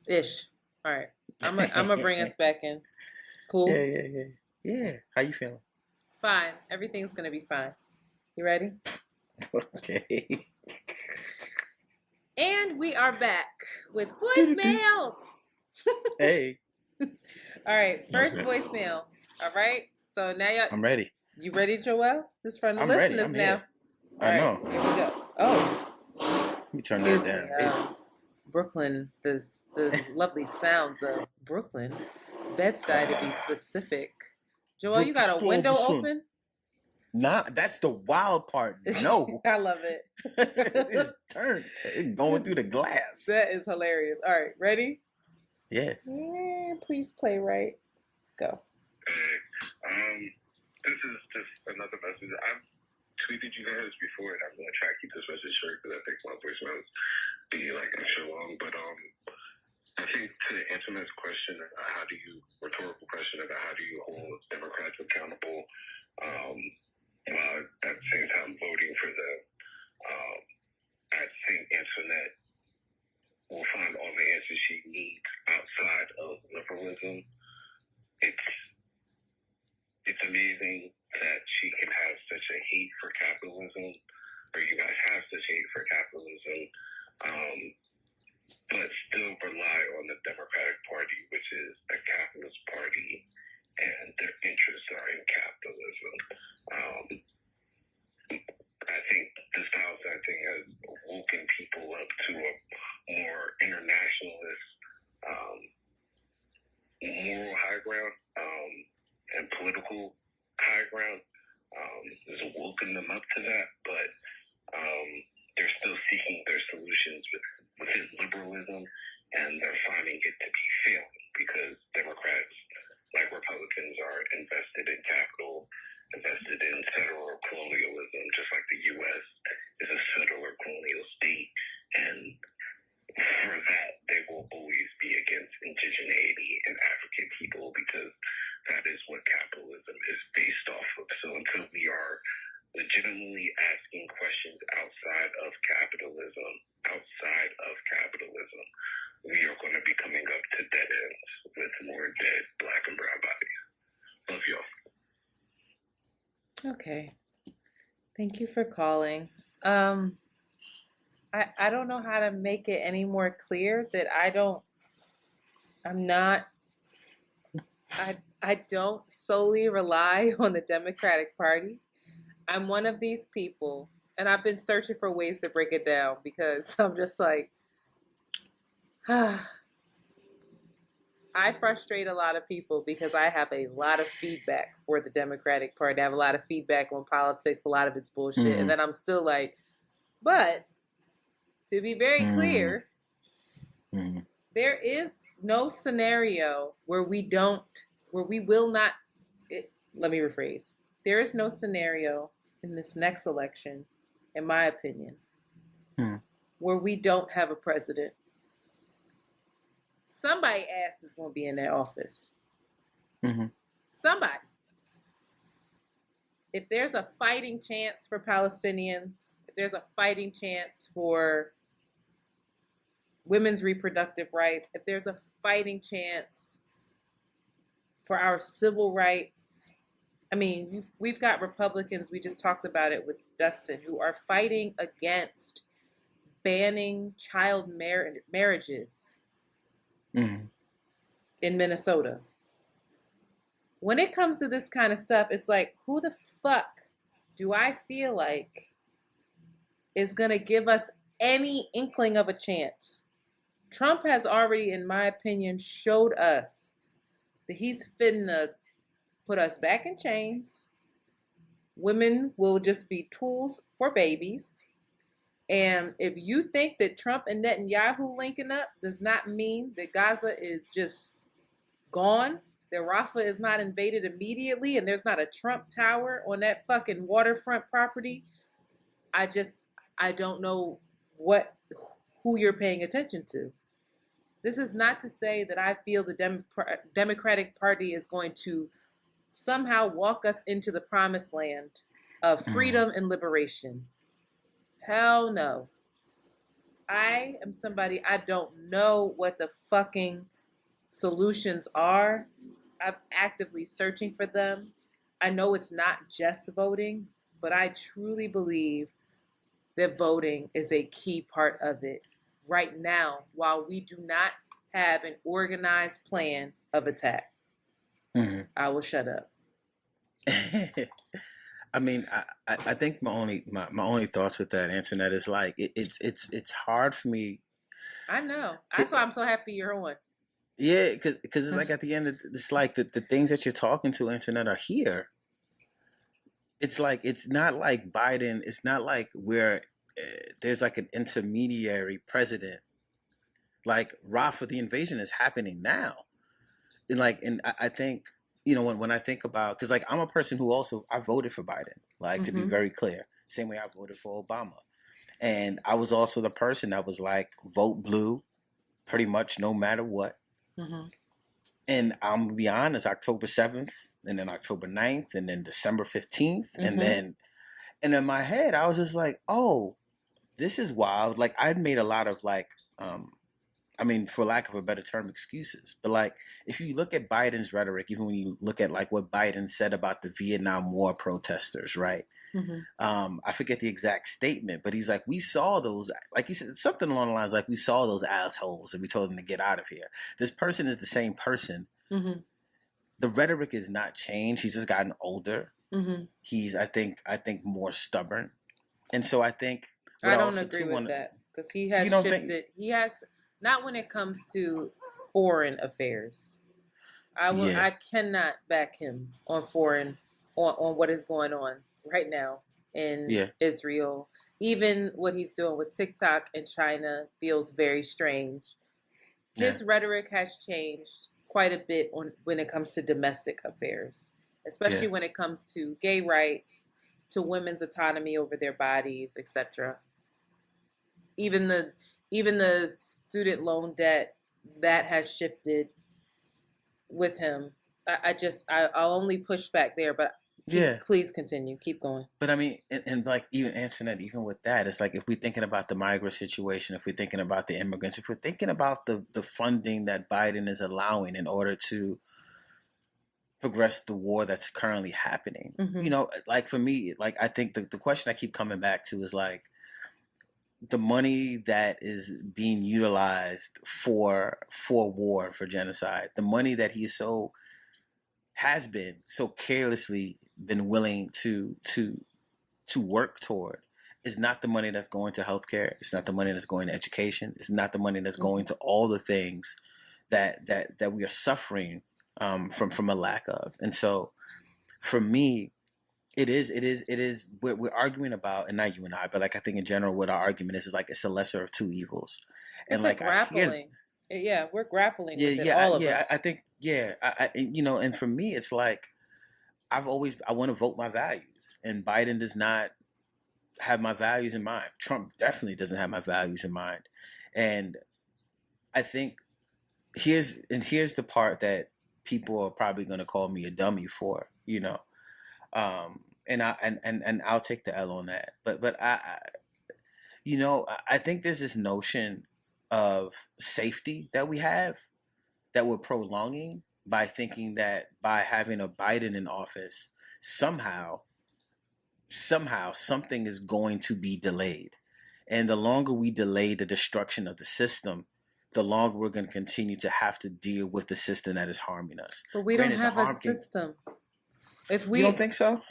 ish. All right, I'm gonna bring us back in. Cool. Yeah. How you feeling? Fine. Everything's gonna be fine. You ready? Okay. And we are back with voicemails. Hey. All right, first voicemail. All right, so now I'm ready. You ready, Joèl? This is from the I'm listeners ready. I'm now. Here. I know. Here we go. Oh, let me turn that down. Brooklyn, the lovely sounds of Brooklyn, Bed-Stuy to be specific. Joèl, you got a window open? Nah, that's the wild part. No. I love it. It's turned. It's going through the glass. That is hilarious. All right, ready? Yeah. Please play right. Go. Hey, this is just another message. I've tweeted you guys before, and I'm going to try to keep this message short because I think my voicemails be like extra long. But I think to answer this question, rhetorical question about how do you hold Democrats accountable while at the same time voting for them, I think Antoinette will find all the answers she needs outside of liberalism. It's amazing that she can have such a hate for capitalism, or you guys have such hate for capitalism, but still rely on the Democratic Party, which is a capitalist party, and their interests are in capitalism. I think this Palestine thing has woken people up to a more internationalist, moral high ground, and political high ground. Has woken them up to that, but they're still seeking their solutions within liberalism, and they're finding it to be failing because Democrats, like Republicans, are invested in capital, invested in settler colonialism, just like the U.S. is a settler colonial state, and for that, they will always be against indigeneity and African people because that is what capitalism is based off of. So until we are legitimately asking questions outside of capitalism, we are going to be coming up to dead ends with more dead black and brown bodies. Love y'all. Okay. Thank you for calling. I don't know how to make it any more clear that I don't solely rely on the Democratic Party. I'm one of these people, and I've been searching for ways to break it down because I'm just like, I frustrate a lot of people because I have a lot of feedback for the Democratic Party. I have a lot of feedback on politics. A lot of it's bullshit. And then I'm still like, but to be very clear, there is no scenario where we will not, let me rephrase. There is no scenario in this next election, in my opinion, where we don't have a president. Somebody ass is going to be in that office. Somebody. If there's a fighting chance for Palestinians, if there's a fighting chance for women's reproductive rights, if there's a fighting chance for our civil rights, I mean, we've got Republicans, we just talked about it with Dustin, who are fighting against banning child marriages in Minnesota. When it comes to this kind of stuff, it's like, who the fuck do I feel like is going to give us any inkling of a chance? Trump has already, in my opinion, showed us that he's finna put us back in chains. Women will just be tools for babies. And if you think that Trump and Netanyahu linking up does not mean that Gaza is just gone, that Rafah is not invaded immediately, and there's not a Trump tower on that fucking waterfront property, I don't know who you're paying attention to. This is not to say that I feel the Democratic Party is going to somehow walk us into the promised land of freedom and liberation. Hell no. I am somebody, I don't know what the fucking solutions are. I'm actively searching for them. I know it's not just voting, but I truly believe that voting is a key part of it. Right now, while we do not have an organized plan of attack. I will shut up. I mean, I think my only thoughts with that, Antoinette, is like it's hard for me. I know. That's why I'm so happy you're on. Yeah, because it's like at the end, it's like the things that you're talking to, Antoinette, are here. It's like, it's not like Biden. It's not like where there's like an intermediary president. Like Rafah, the invasion is happening now. And I think, when I think about, because like I'm a person who also, I voted for Biden, like to be very clear, same way I voted for Obama. And I was also the person that was like, vote blue pretty much no matter what. And I'm gonna be honest, October 7th and then October 9th and then December 15th. And in my head, I was just like, oh, this is wild. Like I'd made a lot of like, I mean, for lack of a better term, excuses. But like, if you look at Biden's rhetoric, even when you look at like what Biden said about the Vietnam War protesters, right? I forget the exact statement, but he's like, we saw those, like he said something along the lines like, we saw those assholes and we told them to get out of here. This person is the same person. The rhetoric is not changed. He's just gotten older. He's, I think more stubborn. And so I think, I don't agree with that, because he has shifted. He has, not when it comes to foreign affairs. I cannot back him on on what is going on right now in Israel. Even what he's doing with TikTok in China feels very strange. His rhetoric has changed quite a bit when it comes to domestic affairs, especially when it comes to gay rights, to women's autonomy over their bodies, etc. Even the student loan debt, that has shifted with him. I'll only push back there, but please continue. Keep going. But I mean, and like even answering that, even with that, it's like if we're thinking about the migrant situation, if we're thinking about the immigrants, if we're thinking about the funding that Biden is allowing in order to progress the war that's currently happening, like for me, like I think the question I keep coming back to is like the money that is being utilized for war, for genocide, the money that he has been so carelessly been willing to work toward is not the money that's going to healthcare. It's not the money that's going to education. It's not the money that's going to all the things that we are suffering from a lack of. And so for me, we're arguing about, and not you and I, but like I think in general what our argument is like it's the lesser of two evils. And It's a like I hear, grappling. Yeah, we're grappling yeah, with it, yeah, all of yeah. I us. think, yeah, and for me, it's like I want to vote my values, and Biden does not have my values in mind. Trump definitely doesn't have my values in mind, and I think here's the part that people are probably going to call me a dummy for, and I'll take the L on that. But I think there's this notion of safety that we have that we're prolonging by thinking that by having a Biden in office, somehow something is going to be delayed. And the longer we delay the destruction of the system, the longer we're going to continue to have to deal with the system that is harming us. But we don't Granted, the have a harm can. system. If You don't we think so?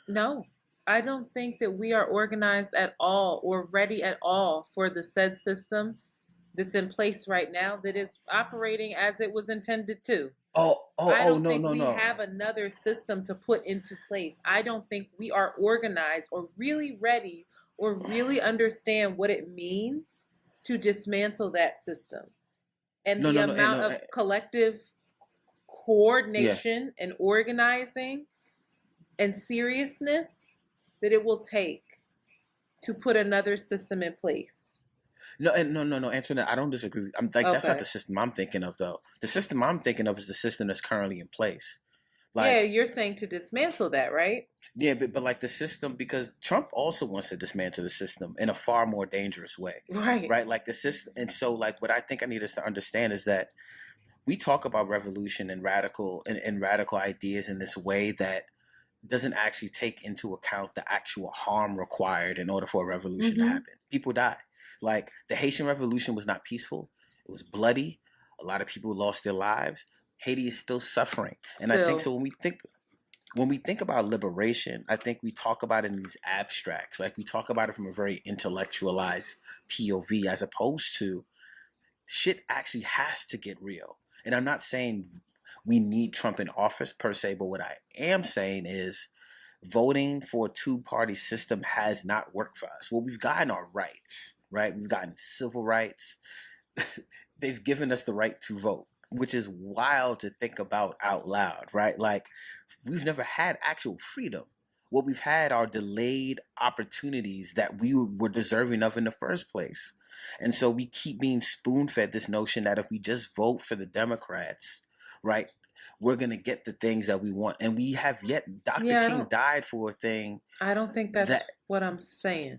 no, I don't think that we are organized at all or ready at all for the said system that's in place right now that is operating as it was intended to. I don't No, think no, we no. have another system to put into place. I don't think we are organized or really ready or really understand what it means to dismantle that system. And No, the no, no, and amount no, of collective yeah. coordination and organizing and seriousness that it will take to put another system in place. No, and no, Antoinette, I don't disagree. I'm like that's not Okay. the system I'm thinking of though. The system I'm thinking of is the system that's currently in place. Yeah, Like, you're saying to dismantle that, right? yeah, but like the system, because Trump also wants to dismantle the system in a far more dangerous way, Right. right? Like the system, and so like what I think I need us to understand is that we talk about revolution and radical ideas in this way that doesn't actually take into account the actual harm required in order for a revolution to Mm-hmm. happen. People die. Like the Haitian Revolution was not peaceful; it was bloody. A lot of people lost their lives. Haiti is still suffering, and I think Still. so. When we think about liberation, I think we talk about it in these abstracts. Like we talk about it from a very intellectualized POV, as opposed to shit actually has to get real. And I'm not saying we need Trump in office per se, but what I am saying is voting for a two-party system has not worked for us. Well, we've gotten our rights, right? We've gotten civil rights. They've given us the right to vote, which is wild to think about out loud, right? Like we've never had actual freedom. What we've had are delayed opportunities that we were deserving of in the first place. And so we keep being spoon fed this notion that if we just vote for the Democrats, right, we're going to get the things that we want. And we have yet, Dr. Yeah, King died for a thing I don't think that's that what I'm saying.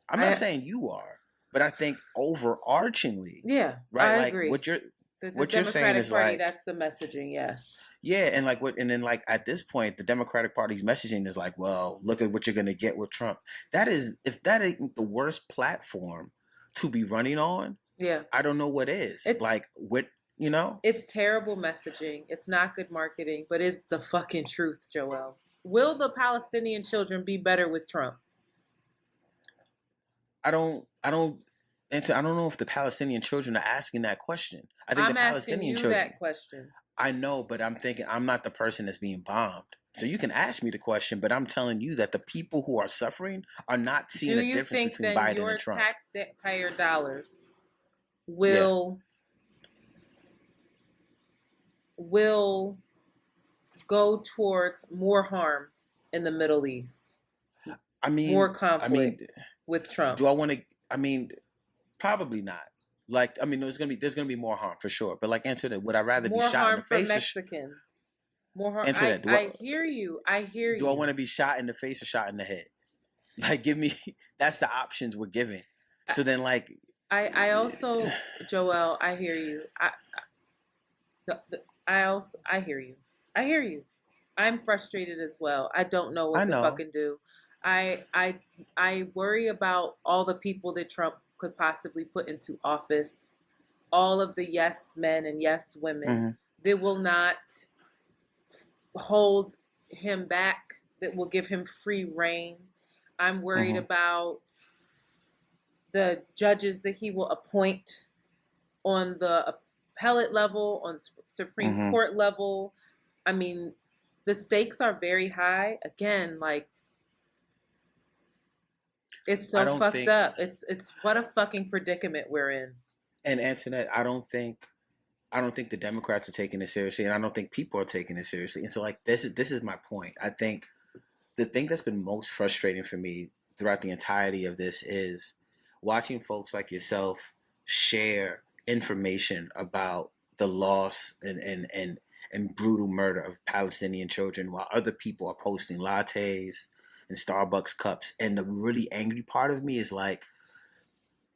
I'm not saying you are, but I think overarchingly, Yeah, right, I like agree. what you're The what you're saying Democratic is Party, like, that's the messaging, yes. yeah, and like what, and then like at this point, the Democratic Party's messaging is like, well, look at what you're gonna get with Trump. That is, if that ain't the worst platform to be running on, Yeah. I don't know what is. It's Like what, you know? it's terrible messaging. It's not good marketing, but it's the fucking truth, Joel. Will the Palestinian children be better with Trump? I don't, and so I don't know if the Palestinian children are asking that question. I think I'm the asking Palestinian you children. that question. I know, but I'm thinking I'm not the person that's being bombed. So you can ask me the question, but I'm telling you that the people who are suffering are not seeing Do a you difference think between then Biden your and Trump. taxpayer dollars Yeah. will go towards more harm in the Middle East, I mean, more conflict with Trump? do I want to? I mean, probably not. Like, I mean, there's gonna be more harm for sure. But like Antoinette, would I rather More be shot in harm the for face? Mexicans. More harm. Antoinette, I hear you. I hear you. do I want to be shot in the face or shot in the head? Like, give me. That's the options we're giving. So then, like, I also, Joel, I hear you. I hear you. I hear you. I'm frustrated as well. I don't know I what to know. fucking do. I worry about all the people that Trump could possibly put into office, all of the yes men and yes women Mm-hmm. that will not hold him back, that will give him free reign. I'm worried Mm-hmm. about the judges that he will appoint on the appellate level, on Supreme Mm-hmm. Court level. I mean, the stakes are very high. Again, like, it's I so don't fucked think, up. It's what a fucking predicament we're in. and Antoinette, I don't think the Democrats are taking it seriously, and I don't think people are taking it seriously. And so, like, this is my point. I think the thing that's been most frustrating for me throughout the entirety of this is watching folks like yourself share information about the loss and brutal murder of Palestinian children while other people are posting lattes and Starbucks cups. And the really angry part of me is like,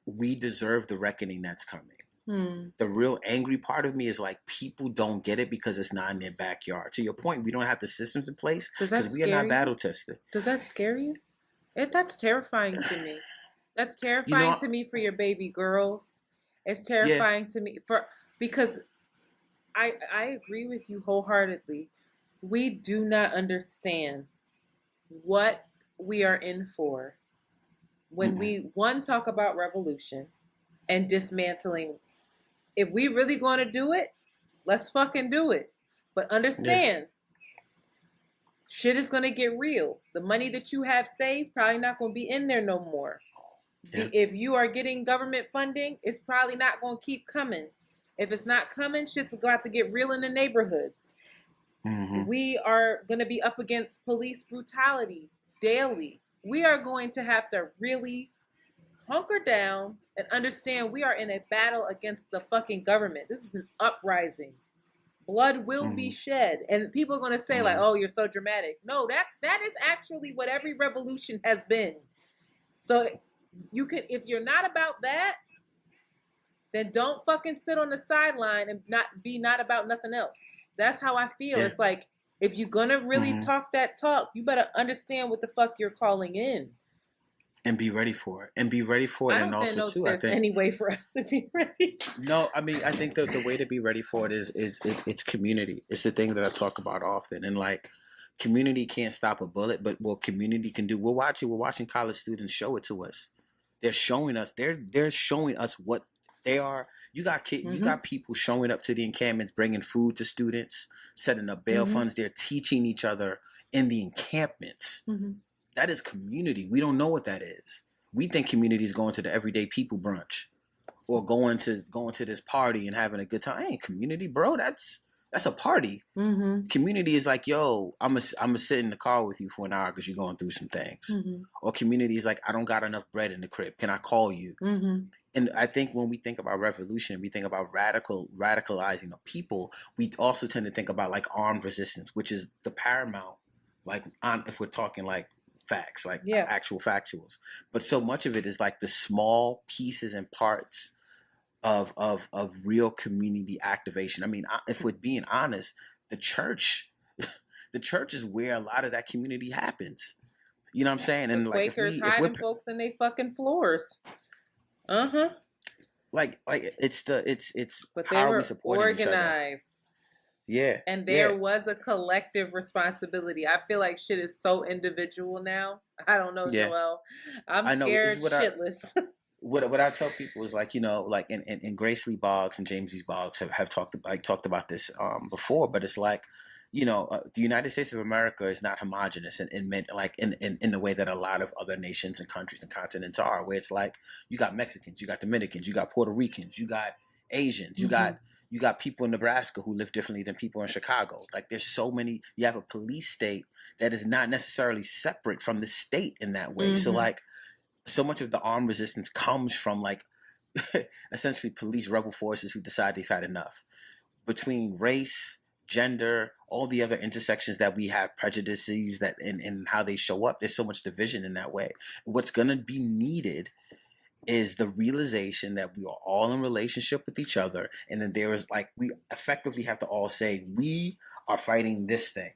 we deserve the reckoning that's coming. The real angry part of me is like, people don't get it because it's not in their backyard. To your point, we don't have the systems in place Does that because we are scare not you? battle tested. Does that scare you? That's terrifying to me. That's You terrifying know, to me for your baby girls. It's yeah. terrifying to me because I agree with you wholeheartedly. We do not understand what we are in for when we talk about revolution and dismantling. If we really going to do it, let's fucking do it. But Yeah. understand, shit is going to get real. The money that you have saved probably not going to be in there no more. Yeah. If you are getting government funding, it's probably not going to keep coming. If it's not coming, shit's going to have to get real in the neighborhoods. Mm-hmm. We are going to be up against police brutality daily. We are going to have to really hunker down and understand we are in a battle against the fucking government. This is an uprising. Blood will be shed. And people are going to say, like, oh, you're so dramatic. No, that is actually what every revolution has been. So you can, if you're not about that, then don't fucking sit on the sideline and not about nothing else. That's how I feel. Yeah. It's like, if you're gonna really talk that talk, you better understand what the fuck you're calling in. And be ready for it. And be ready for it. And also too, I think any way for us to be ready. No, I mean, I think the way to be ready for it is it's community. It's the thing that I talk about often. And like, community can't stop a bullet, but what community can do, we're watching college students show it to us. They're showing us what they are. You got people showing up to the encampments, bringing food to students, setting up bail funds. They're teaching each other in the encampments. That is community. We don't know what that is. We think community is going to the everyday people brunch or going to this party and having a good time. Ain't community, bro. That's a party. Community is like, yo, I'm gonna sit in the car with you for an hour because you're going through some things. Or community is like, I don't got enough bread in the crib. Can I call you? And I think when we think about revolution, we think about radicalizing the people. We also tend to think about like armed resistance, which is the paramount. Like, if we're talking like facts, like actual factuals. But so much of it is like the small pieces and parts of real community activation. I mean, if we're being honest, the church is where a lot of that community happens. You know what I'm saying? And like, Quakers hiding folks in they fucking floors. Like it's but how they are were we supporting organized. each other? Yeah. And there was a collective responsibility. I feel like shit is so individual now. I don't know, Joèl. I'm scared shitless. What I tell people is like, you know, like in Grace Lee Boggs and James E. Boggs have talked about this before, but it's like, you know, the United States of America is not homogenous in the way that a lot of other nations and countries and continents are, where it's like you got Mexicans, you got Dominicans, you got Puerto Ricans, you got Asians, you got people in Nebraska who live differently than people in Chicago. Like, there's so many. You have a police state that is not necessarily separate from the state in that way. So like, so much of the armed resistance comes from like essentially police rebel forces who decide they've had enough. Between race, gender, all the other intersections that we have, prejudices that in how they show up, there's so much division in that way. What's gonna be needed is the realization that we are all in relationship with each other, and then there is like, we effectively have to all say we are fighting this thing,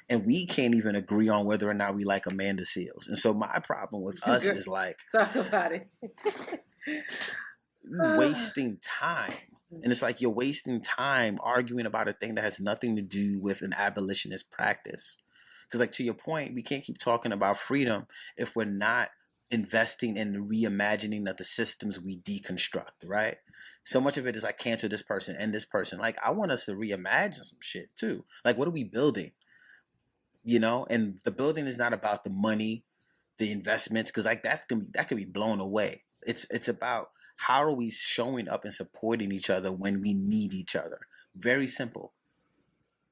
and we can't even agree on whether or not we like Amanda Seales. And so my problem with us is like, talk about it. wasting time. And it's like, you're wasting time arguing about a thing that has nothing to do with an abolitionist practice. Because like, to your point, we can't keep talking about freedom if we're not investing in the reimagining of the systems we deconstruct, right? So much of it is like cancel this person and this person. Like I want us to reimagine some shit too. Like what are we building? You know, and the building is not about the money, the investments, because like that could be blown away. It's about how are we showing up and supporting each other when we need each other. Very simple.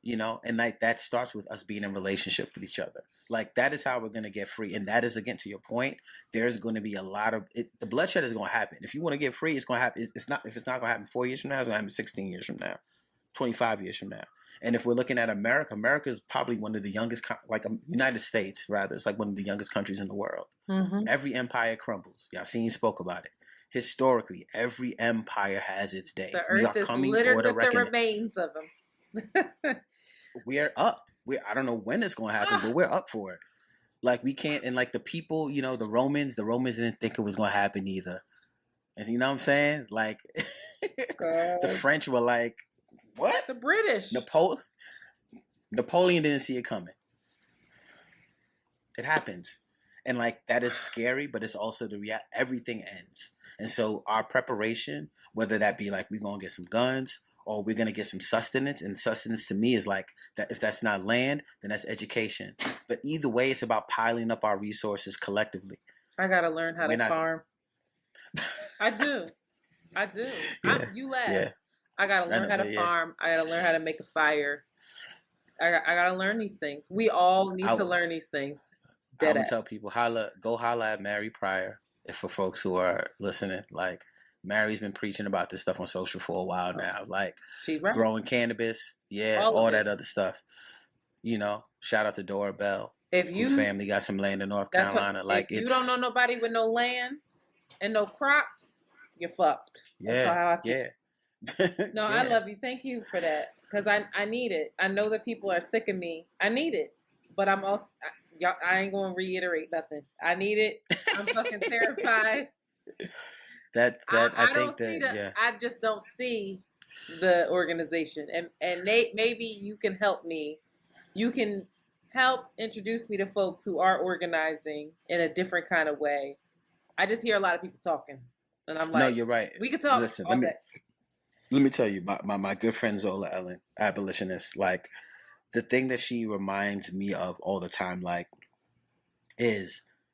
You know, and like that starts with us being in relationship with each other. Like that is how we're going to get free. And that is, again, to your point, there's going to be a lot of it. The bloodshed is going to happen. If you want to get free, it's going to happen. It's not, if it's not going to happen 4 years from now, it's going to happen 16 years from now, 25 years from now. And if we're looking at America, America is probably one of the youngest, like United States, rather, it's like one of the youngest countries in the world. Mm-hmm. Every empire crumbles. Yasin spoke about it. Historically, every empire has its day. The earth is littered with the remains of them. We're up. I don't know when it's going to happen, but we're up for it. Like we can't, and like the people, you know, the Romans didn't think it was going to happen either. And you know what I'm saying? Like the French were like, what? The British. Napoleon didn't see it coming. It happens. And like that is scary, but it's also everything ends. And so our preparation, whether that be like we're going to get some guns or we're going to get some sustenance, and sustenance to me is like that. If that's not land, then that's education. But either way, it's about piling up our resources collectively. I got to learn how to farm. I do. Yeah. You laugh. Yeah. I got to learn how to farm. I got to learn how to make a fire. I got to learn these things. We all need to learn these things. I would tell people, go holla at Mary Pryor. If for folks who are listening, like Mary's been preaching about this stuff on social for a while now, like growing cannabis, all that other stuff. You know, shout out to Dora Bell, whose family got some land in North Carolina. Like, if you don't know nobody with no land and no crops, you're fucked. Yeah, No, I love you. Thank you for that, because I need it. I know that people are sick of me. I need it, but I'm also. I ain't gonna reiterate nothing. I need it. I'm fucking terrified. I just don't see the organization, and Nate, maybe you can help me. You can help introduce me to folks who are organizing in a different kind of way. I just hear a lot of people talking, and I'm like, no, you're right. We could talk. Listen, let me tell you, my good friend Zola Ellen, abolitionist, like. The thing that she reminds me of all the time, like, it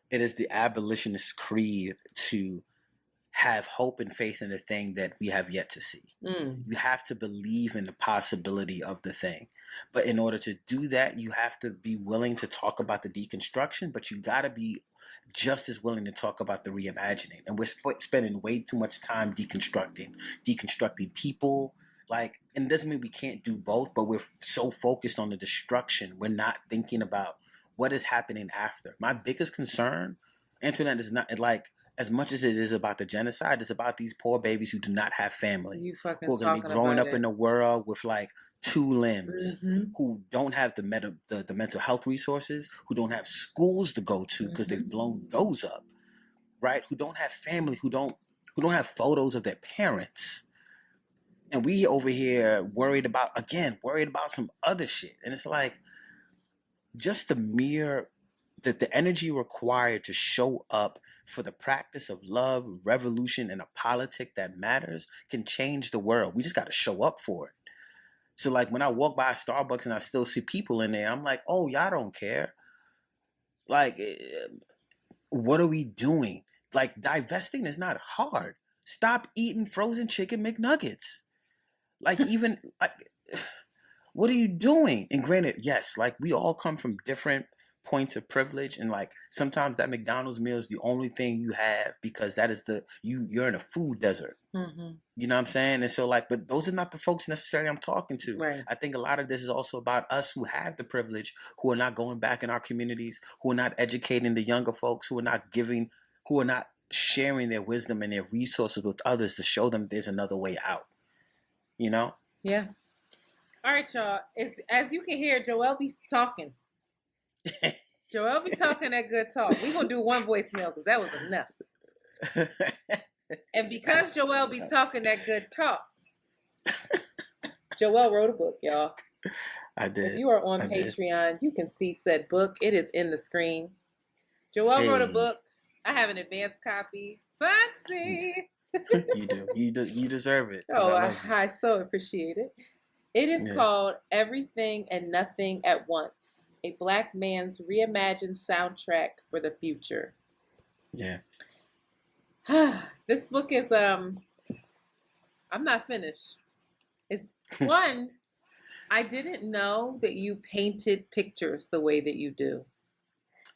is the abolitionist creed to have hope and faith in the thing that we have yet to see. You have to believe in the possibility of the thing. But in order to do that, you have to be willing to talk about the deconstruction, but you got to be just as willing to talk about the reimagining. And we're spending way too much time deconstructing people. Like, and it doesn't mean we can't do both, but we're so focused on the destruction. We're not thinking about what is happening after. My biggest concern, Antoinette, is not like, as much as it is about the genocide, it's about these poor babies who do not have family, who are going to be growing up in a world with like 2 limbs, who don't have the mental health resources, who don't have schools to go to because they've blown those up, right? Who don't have family, who don't have photos of their parents. And we over here worried about some other shit. And it's like, just the energy required to show up for the practice of love, revolution, and a politic that matters can change the world. We just got to show up for it. So like when I walk by Starbucks and I still see people in there, I'm like, oh, y'all don't care. Like, what are we doing? Like, divesting is not hard. Stop eating frozen chicken McNuggets. Like, even like, what are you doing? And granted, yes, like we all come from different points of privilege, and like sometimes that McDonald's meal is the only thing you have because that is you're in a food desert. You know what I'm saying? And so like, but those are not the folks necessarily I'm talking to. Right. I think a lot of this is also about us who have the privilege, who are not going back in our communities, who are not educating the younger folks, who are not sharing their wisdom and their resources with others to show them there's another way out. You know? Yeah. All right, y'all. As you can hear, Joèl be talking. Joèl be talking that good talk. We're going to do one voicemail because that was enough. And because Joèl be talking that good talk, Joèl wrote a book, y'all. I did. If you are on Patreon, you can see said book. It is in the screen. Joèl wrote a book. I have an advanced copy. Fancy. You do. You deserve it because Oh, I love you. I so appreciate it. It is Yeah. called Everything and Nothing at Once, a Black Man's Reimagined Soundtrack for the Future. Yeah. This book is I'm not finished. It's one, I didn't know that you painted pictures the way that you do.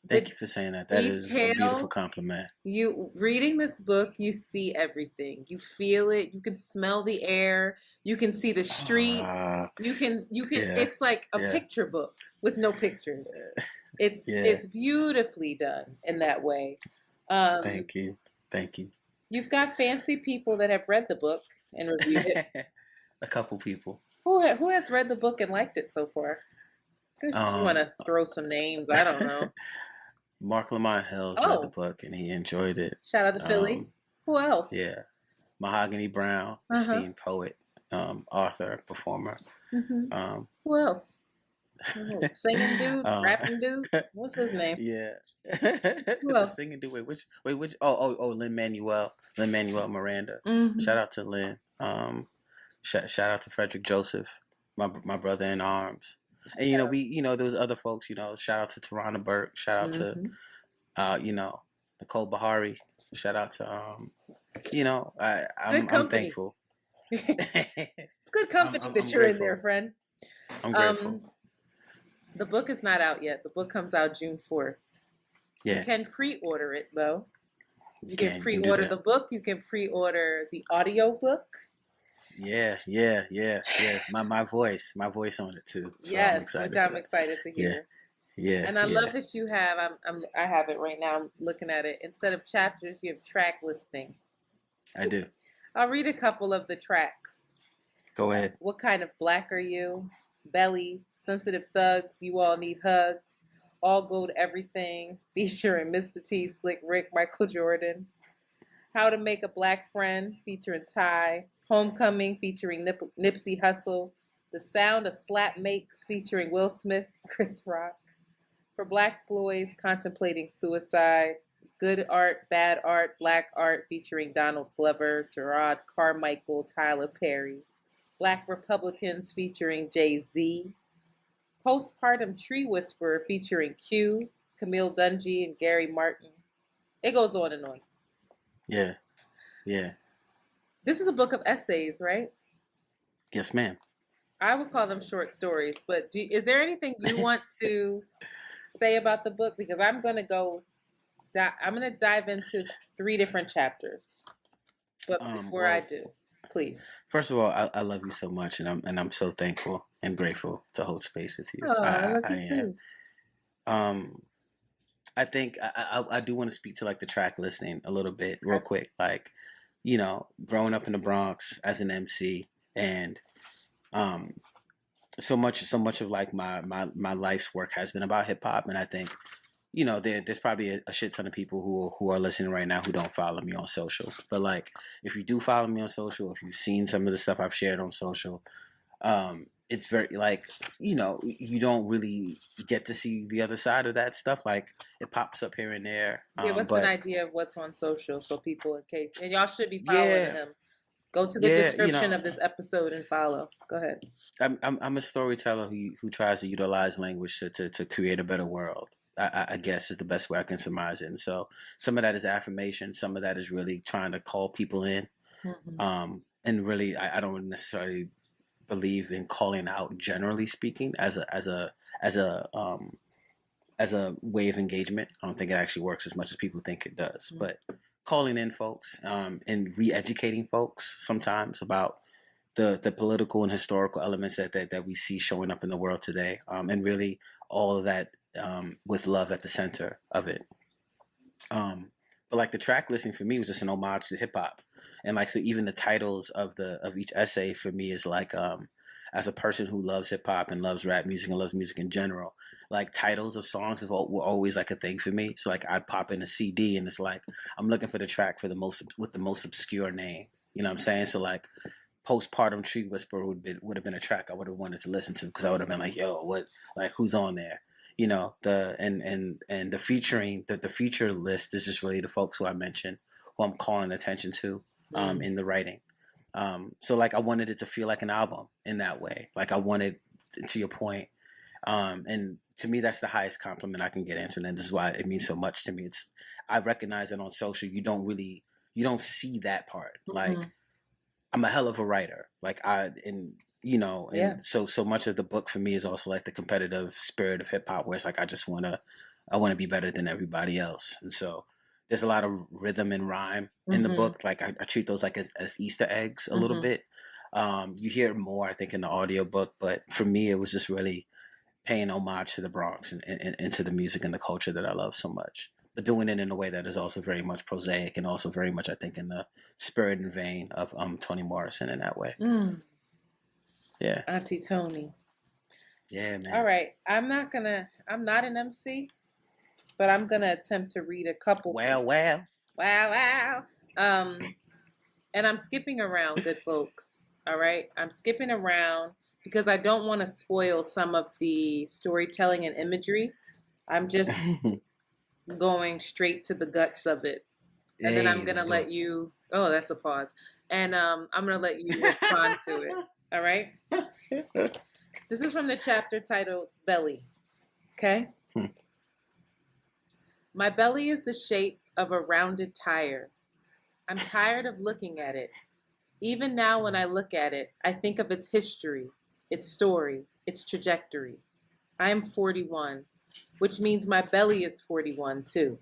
Thank The you for saying that. That is a beautiful detail, compliment. you reading this book, you see everything. You feel it, you can smell the air, you can see the street. Uh, You can yeah. it's like a Yeah. picture book with no pictures. Yeah. It's beautifully done in that way. Um, Thank you. Thank you. you've got fancy people that have read the book and reviewed it. A couple people. Who has read the book and liked it so far? Just you want Um, to throw some names? I don't know. Mark Lamont Hills read the Oh, book and he enjoyed it. shout out to Philly. Who else? Yeah. Mahogany Brown, Uh huh. esteemed poet, author, performer. Hmm. Um, Who else? Singing dude, uh, rapping dude. What's his name? yeah. Who The else? singing dude. Which? Oh, Lin Manuel Miranda. Hmm. Shout out to Lin. Shout out to Frederick Joseph, my brother in arms. And there was other folks. Shout out to Tarana Burke. Shout out to Hmm. Nicole Bahari. Shout out to Good I'm company. thankful. It's good company I'm that you're in there, grateful. friend. I'm grateful. Um, the book is not out yet. The book comes out June 4th. You Yeah, can pre-order it though. You can you can do pre-order that. the book. You can pre-order the audio book. Yeah. My voice on it too. So I'm Yes, which excited for I'm that. excited to Yeah, hear. yeah, And I yeah. love that you have. I have it right now. I'm looking at it. Instead of chapters, you have track listing. I do. I'll read a couple of the tracks. Go ahead. What kind of black are you? Belly, sensitive thugs. You all need hugs. All gold everything. Featuring Mr. T, Slick Rick, Michael Jordan. How to Make a Black Friend featuring Ty. Homecoming featuring Nipsey Hussle. The Sound a Slap Makes featuring Will Smith, Chris Rock. For Black boys contemplating suicide. Good Art, Bad Art, Black Art featuring Donald Glover, Gerard Carmichael, Tyler Perry. Black Republicans featuring Jay-Z. Postpartum Tree Whisperer featuring Q, Camille Dungy, and Gary Martin. It goes on and on. Yeah, yeah. This is a book of essays, right? Yes, ma'am. I would call them short stories, but is there anything you want to say about the book? Because I'm going to dive into 3 different chapters. But before I Well, do, please. first of all, I love you so much, and I'm so thankful and grateful to hold space with you. Oh, I love I you am. too. Um, I think I do want to speak to like the track listing a little bit, real Okay. quick. Like, growing up in the Bronx as an MC, and um, so much of like my life's work has been about hip hop, and I think there's probably a shit ton of people who are listening right now who don't follow me on social. But like, if you do follow me on social, if you've seen some of the stuff I've shared on social, it's very like you don't really get to see the other side of that stuff. Like, it pops up here and there, Give us an but idea of what's on social so people in case. And y'all should be following yeah, him. Go to the yeah, description of this episode and follow. Go ahead. I'm a storyteller who tries to utilize language to create a better world. I guess is the best way I can surmise it. And so some of that is affirmation, some of that is really trying to call people in. Mm-hmm. And really, I don't necessarily believe in calling out, generally speaking, as a way of engagement. I don't think it actually works as much as people think it does. But calling in folks, and re-educating folks sometimes about the political and historical elements that we see showing up in the world today, and really all of that, with love at the center of it. But like, the track listing for me was just an homage to hip hop, and like, so even the titles of each essay for me is like, as a person who loves hip hop and loves rap music and loves music in general, like, titles of songs were always like a thing for me. So like, I'd pop in a CD and it's like, I'm looking for the track with the most obscure name. You know what I'm saying? So like, Postpartum Tree Whisperer would have been a track I would have wanted to listen to, because I would have been like, yo, what, like, who's on there? The featuring, the feature list is just really the folks who I mentioned, who I'm calling attention to. in the writing. So like I wanted it to feel like an album in that way. Like I wanted, to your point, and to me that's the highest compliment I can get, Antoinette. This is why it means so much to me. I recognize that on social you don't see that part. Like I'm a hell of a writer. So much of the book for me is also like the competitive spirit of hip hop, where it's like I want to be better than everybody else. And so there's a lot of rhythm and rhyme in the book. Like I treat those like as Easter eggs a little bit. You hear more, I think, in the audio book, but for me, it was just really paying homage to the Bronx and to the music and the culture that I love so much, but doing it in a way that is also very much prosaic and also very much, I think, in the spirit and vein of Toni Morrison in that way. Yeah. Auntie Toni. Yeah, man. All right. I'm not an MC, but I'm going to attempt to read a couple. Wow. And I'm skipping around, good folks. All right. I'm skipping around because I don't want to spoil some of the storytelling and imagery. I'm just going straight to the guts of it. And then I'm going to let you, that's a pause. And I'm going to let you respond to it. All right. This is from the chapter titled Belly. Okay. My belly is the shape of a rounded tire. I'm tired of looking at it. Even now when I look at it, I think of its history, its story, its trajectory. I am 41, which means my belly is 41 too.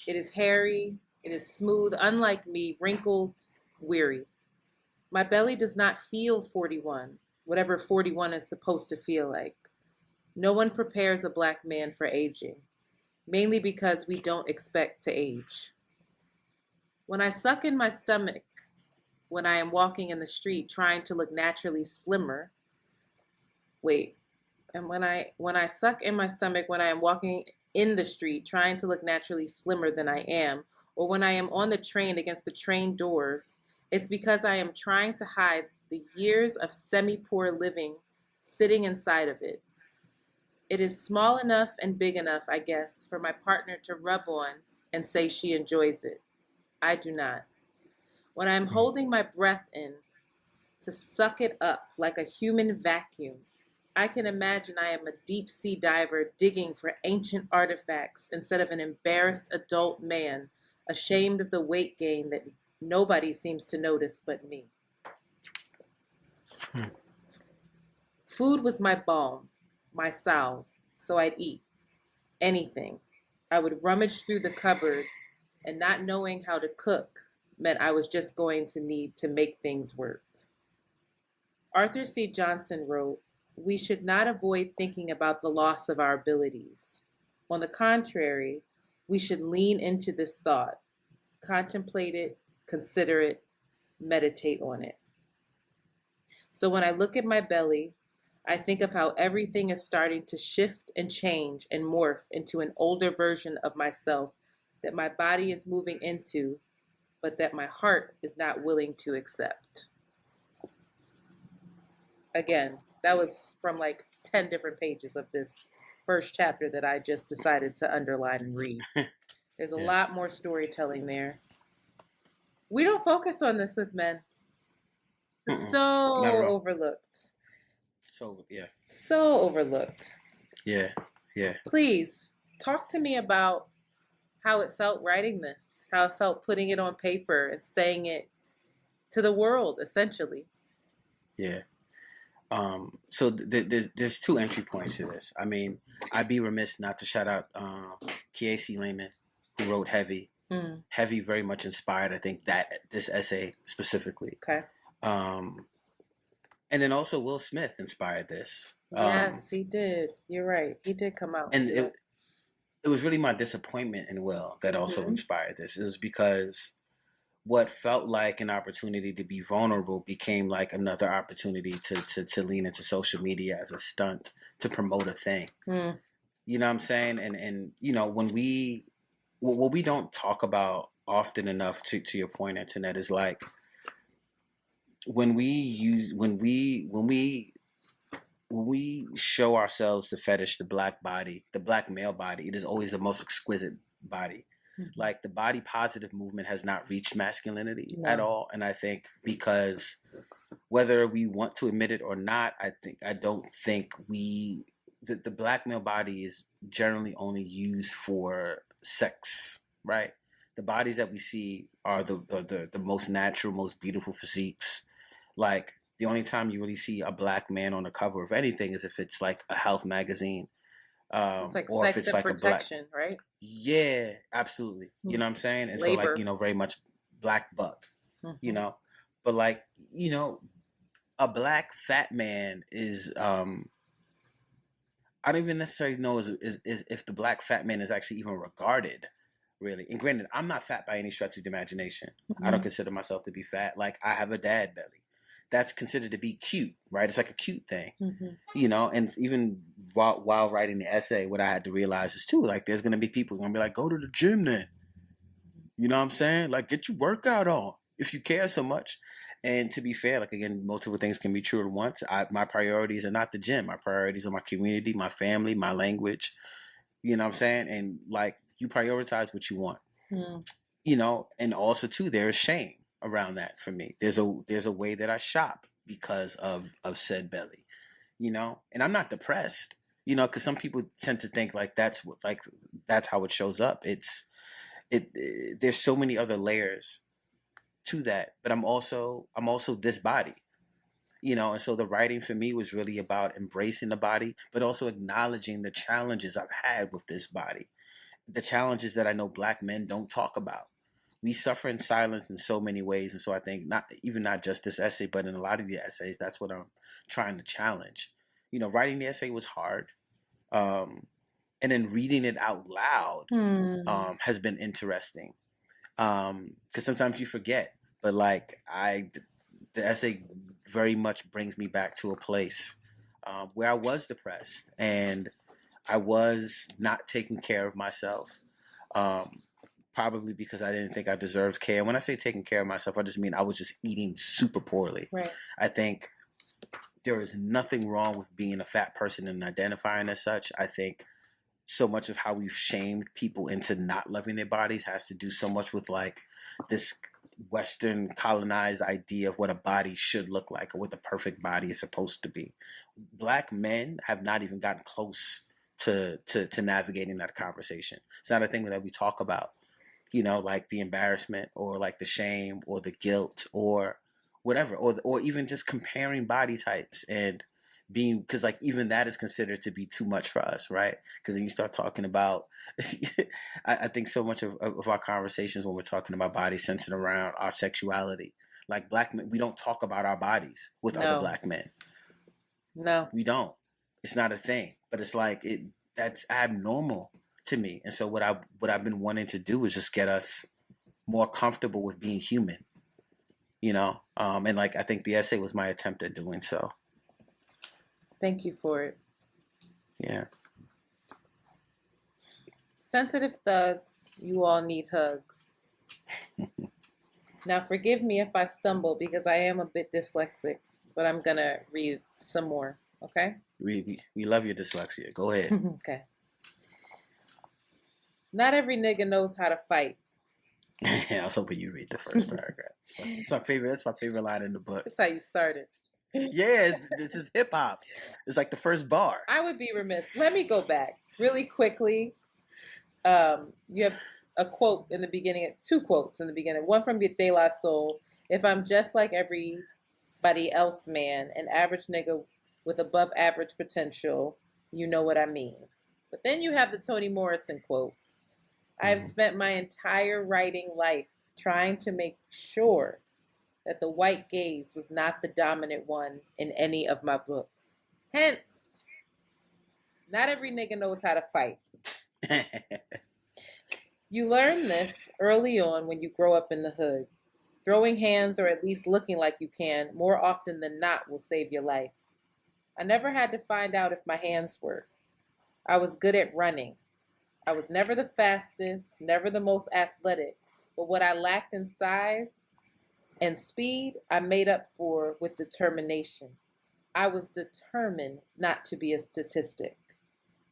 It is hairy, it is smooth, unlike me, wrinkled, weary. My belly does not feel 41, whatever 41 is supposed to feel like. No one prepares a Black man for aging, mainly because we don't expect to age. When I suck in my stomach, when I am walking in the street trying to look naturally slimmer, and when I suck in my stomach when I am walking in the street trying to look naturally slimmer than I am, or when I am on the train against the train doors, it's because I am trying to hide the years of semi-poor living sitting inside of it. It is small enough and big enough, I guess, for my partner to rub on and say she enjoys it. I do not. When I am holding my breath in to suck it up like a human vacuum, I can imagine I am a deep sea diver digging for ancient artifacts instead of an embarrassed adult man ashamed of the weight gain that nobody seems to notice but me. Food was my balm, my salve, so I'd eat anything. I would rummage through the cupboards, and not knowing how to cook meant I was just going to need to make things work. Arthur C. Johnson wrote, "We should not avoid thinking about the loss of our abilities. On the contrary, we should lean into this thought, contemplate it, consider it, meditate on it." So when I look at my belly, I think of how everything is starting to shift and change and morph into an older version of myself that my body is moving into, but that my heart is not willing to accept. Again, that was from like 10 different pages of this first chapter that I just decided to underline and read. There's a lot more storytelling there. We don't focus on this with men. So overlooked. So overlooked. Yeah. Please talk to me about how it felt writing this, how it felt putting it on paper and saying it to the world, essentially. Yeah. So there's two entry points to this. I mean, I'd be remiss not to shout out Kiesi Lehman, who wrote Heavy. Heavy very much inspired, I think, this essay specifically. Okay. And then also Will Smith inspired this. Yes, he did. You're right. He did come out. And it was really my disappointment in Will that also inspired this. It was because what felt like an opportunity to be vulnerable became like another opportunity to lean into social media as a stunt to promote a thing. You know what I'm saying? And you know, what we don't talk about often enough, to your point, Antoinette, is like when we show ourselves the fetish, the black body, the black male body, it is always the most exquisite body. Mm-hmm. Like the body positive movement has not reached masculinity No. at all. And I think because whether we want to admit it or not, I don't think the black male body is generally only used for sex, right? The bodies that we see are the most natural, most beautiful physiques. Like the only time you really see a black man on the cover of anything is if it's like a health magazine, It's like or if sex it's and like a black. protection, right? Yeah, absolutely. You know what I'm saying? And so like, Labor. very much black buck, Mm-hmm. but like, a black fat man is, I don't even necessarily know is if the black fat man is actually even regarded, really. And granted, I'm not fat by any stretch of the imagination. I don't consider myself to be fat. Like I have a dad belly. That's considered to be cute, right? It's like a cute thing, And even while writing the essay, what I had to realize is too, like, there's gonna be people gonna be like, go to the gym then. You know what I'm saying? Like, get your workout on if you care so much. And to be fair, like again, multiple things can be true at once. My priorities are not the gym. My priorities are my community, my family, my language. You know what I'm saying? And like, you prioritize what you want. And also too, there is shame around that for me. There's a way that I shop because of said belly. And I'm not depressed. Because some people tend to think like that's how it shows up. There's so many other layers to that, but I'm also this body, and so the writing for me was really about embracing the body, but also acknowledging the challenges I've had with this body, the challenges that I know black men don't talk about. We suffer in silence in so many ways. And so I think not just this essay, but in a lot of the essays, that's what I'm trying to challenge. Writing the essay was hard. And then reading it out loud has been interesting. Because sometimes you forget, but like the essay very much brings me back to a place where I was depressed and I was not taking care of myself. Probably because I didn't think I deserved care. When I say taking care of myself, I just mean I was just eating super poorly. Right. I think there is nothing wrong with being a fat person and identifying as such. I think so much of how we've shamed people into not loving their bodies has to do so much with like this Western colonized idea of what a body should look like or what the perfect body is supposed to be. Black men have not even gotten close to navigating that conversation. It's not a thing that we talk about, like the embarrassment or like the shame or the guilt or whatever, or even just comparing body types and being, because like even that is considered to be too much for us, right? Because then you start talking about I think so much of our conversations when we're talking about bodies centered around our sexuality. Like black men, we don't talk about our bodies with other black men. No, we don't. It's not a thing, but it's like that's abnormal to me. And so what I've been wanting to do is just get us more comfortable with being human, and like I think the essay was my attempt at doing so. Thank you for it. Yeah. Sensitive thugs, you all need hugs. Now, forgive me if I stumble because I am a bit dyslexic, but I'm going to read some more, okay? We love your dyslexia. Go ahead. Okay. Not every nigga knows how to fight. I was hoping you read the first paragraph. It's my favorite. That's my favorite line in the book. That's how you started. Yeah, this is hip hop. It's like the first bar. I would be remiss. Let me go back really quickly. You have a quote in the beginning, two quotes in the beginning. One from De La Soul. If I'm just like everybody else, man, an average nigga with above average potential, you know what I mean. But then you have the Toni Morrison quote. I have spent my entire writing life trying to make sure that the white gaze was not the dominant one in any of my books. Hence, not every nigga knows how to fight. You learn this early on when you grow up in the hood. Throwing hands, or at least looking like you can, more often than not will save your life. I never had to find out if my hands worked. I was good at running. I was never the fastest, never the most athletic, but what I lacked in size and speed, I made up for with determination. I was determined not to be a statistic.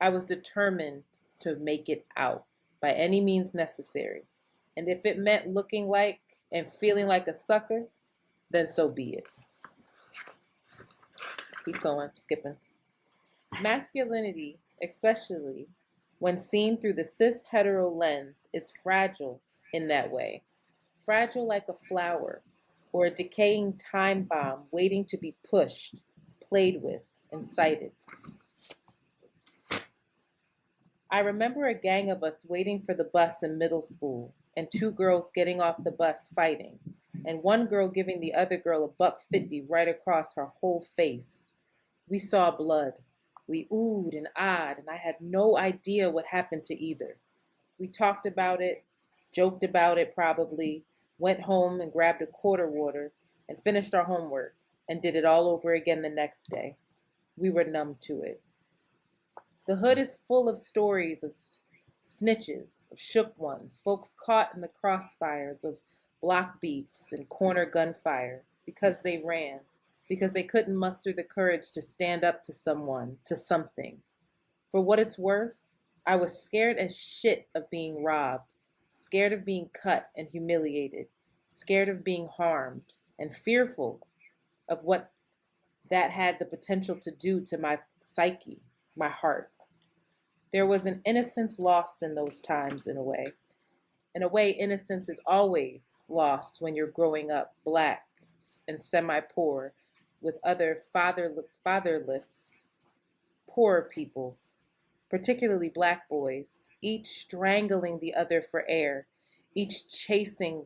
I was determined to make it out by any means necessary. And if it meant looking like and feeling like a sucker, then so be it. Keep going, skipping. Masculinity, especially when seen through the cis-hetero lens, is fragile in that way. Fragile like a flower or a decaying time bomb waiting to be pushed, played with, and sighted. I remember a gang of us waiting for the bus in middle school, and two girls getting off the bus fighting, and one girl giving the other girl $1.50 right across her whole face. We saw blood. We oohed and ahed, and I had no idea what happened to either. We talked about it, joked about it probably, went home and grabbed a quarter water, and finished our homework, and did it all over again the next day. We were numb to it. The hood is full of stories of snitches, of shook ones, folks caught in the crossfires of block beefs and corner gunfire because they ran, because they couldn't muster the courage to stand up to someone, to something. For what it's worth, I was scared as shit of being robbed, scared of being cut and humiliated, scared of being harmed, and fearful of what that had the potential to do to my psyche, my heart. There was an innocence lost in those times, in a way. In a way, innocence is always lost when you're growing up black and semi-poor with other fatherless, poorer peoples, particularly black boys, each strangling the other for air, each chasing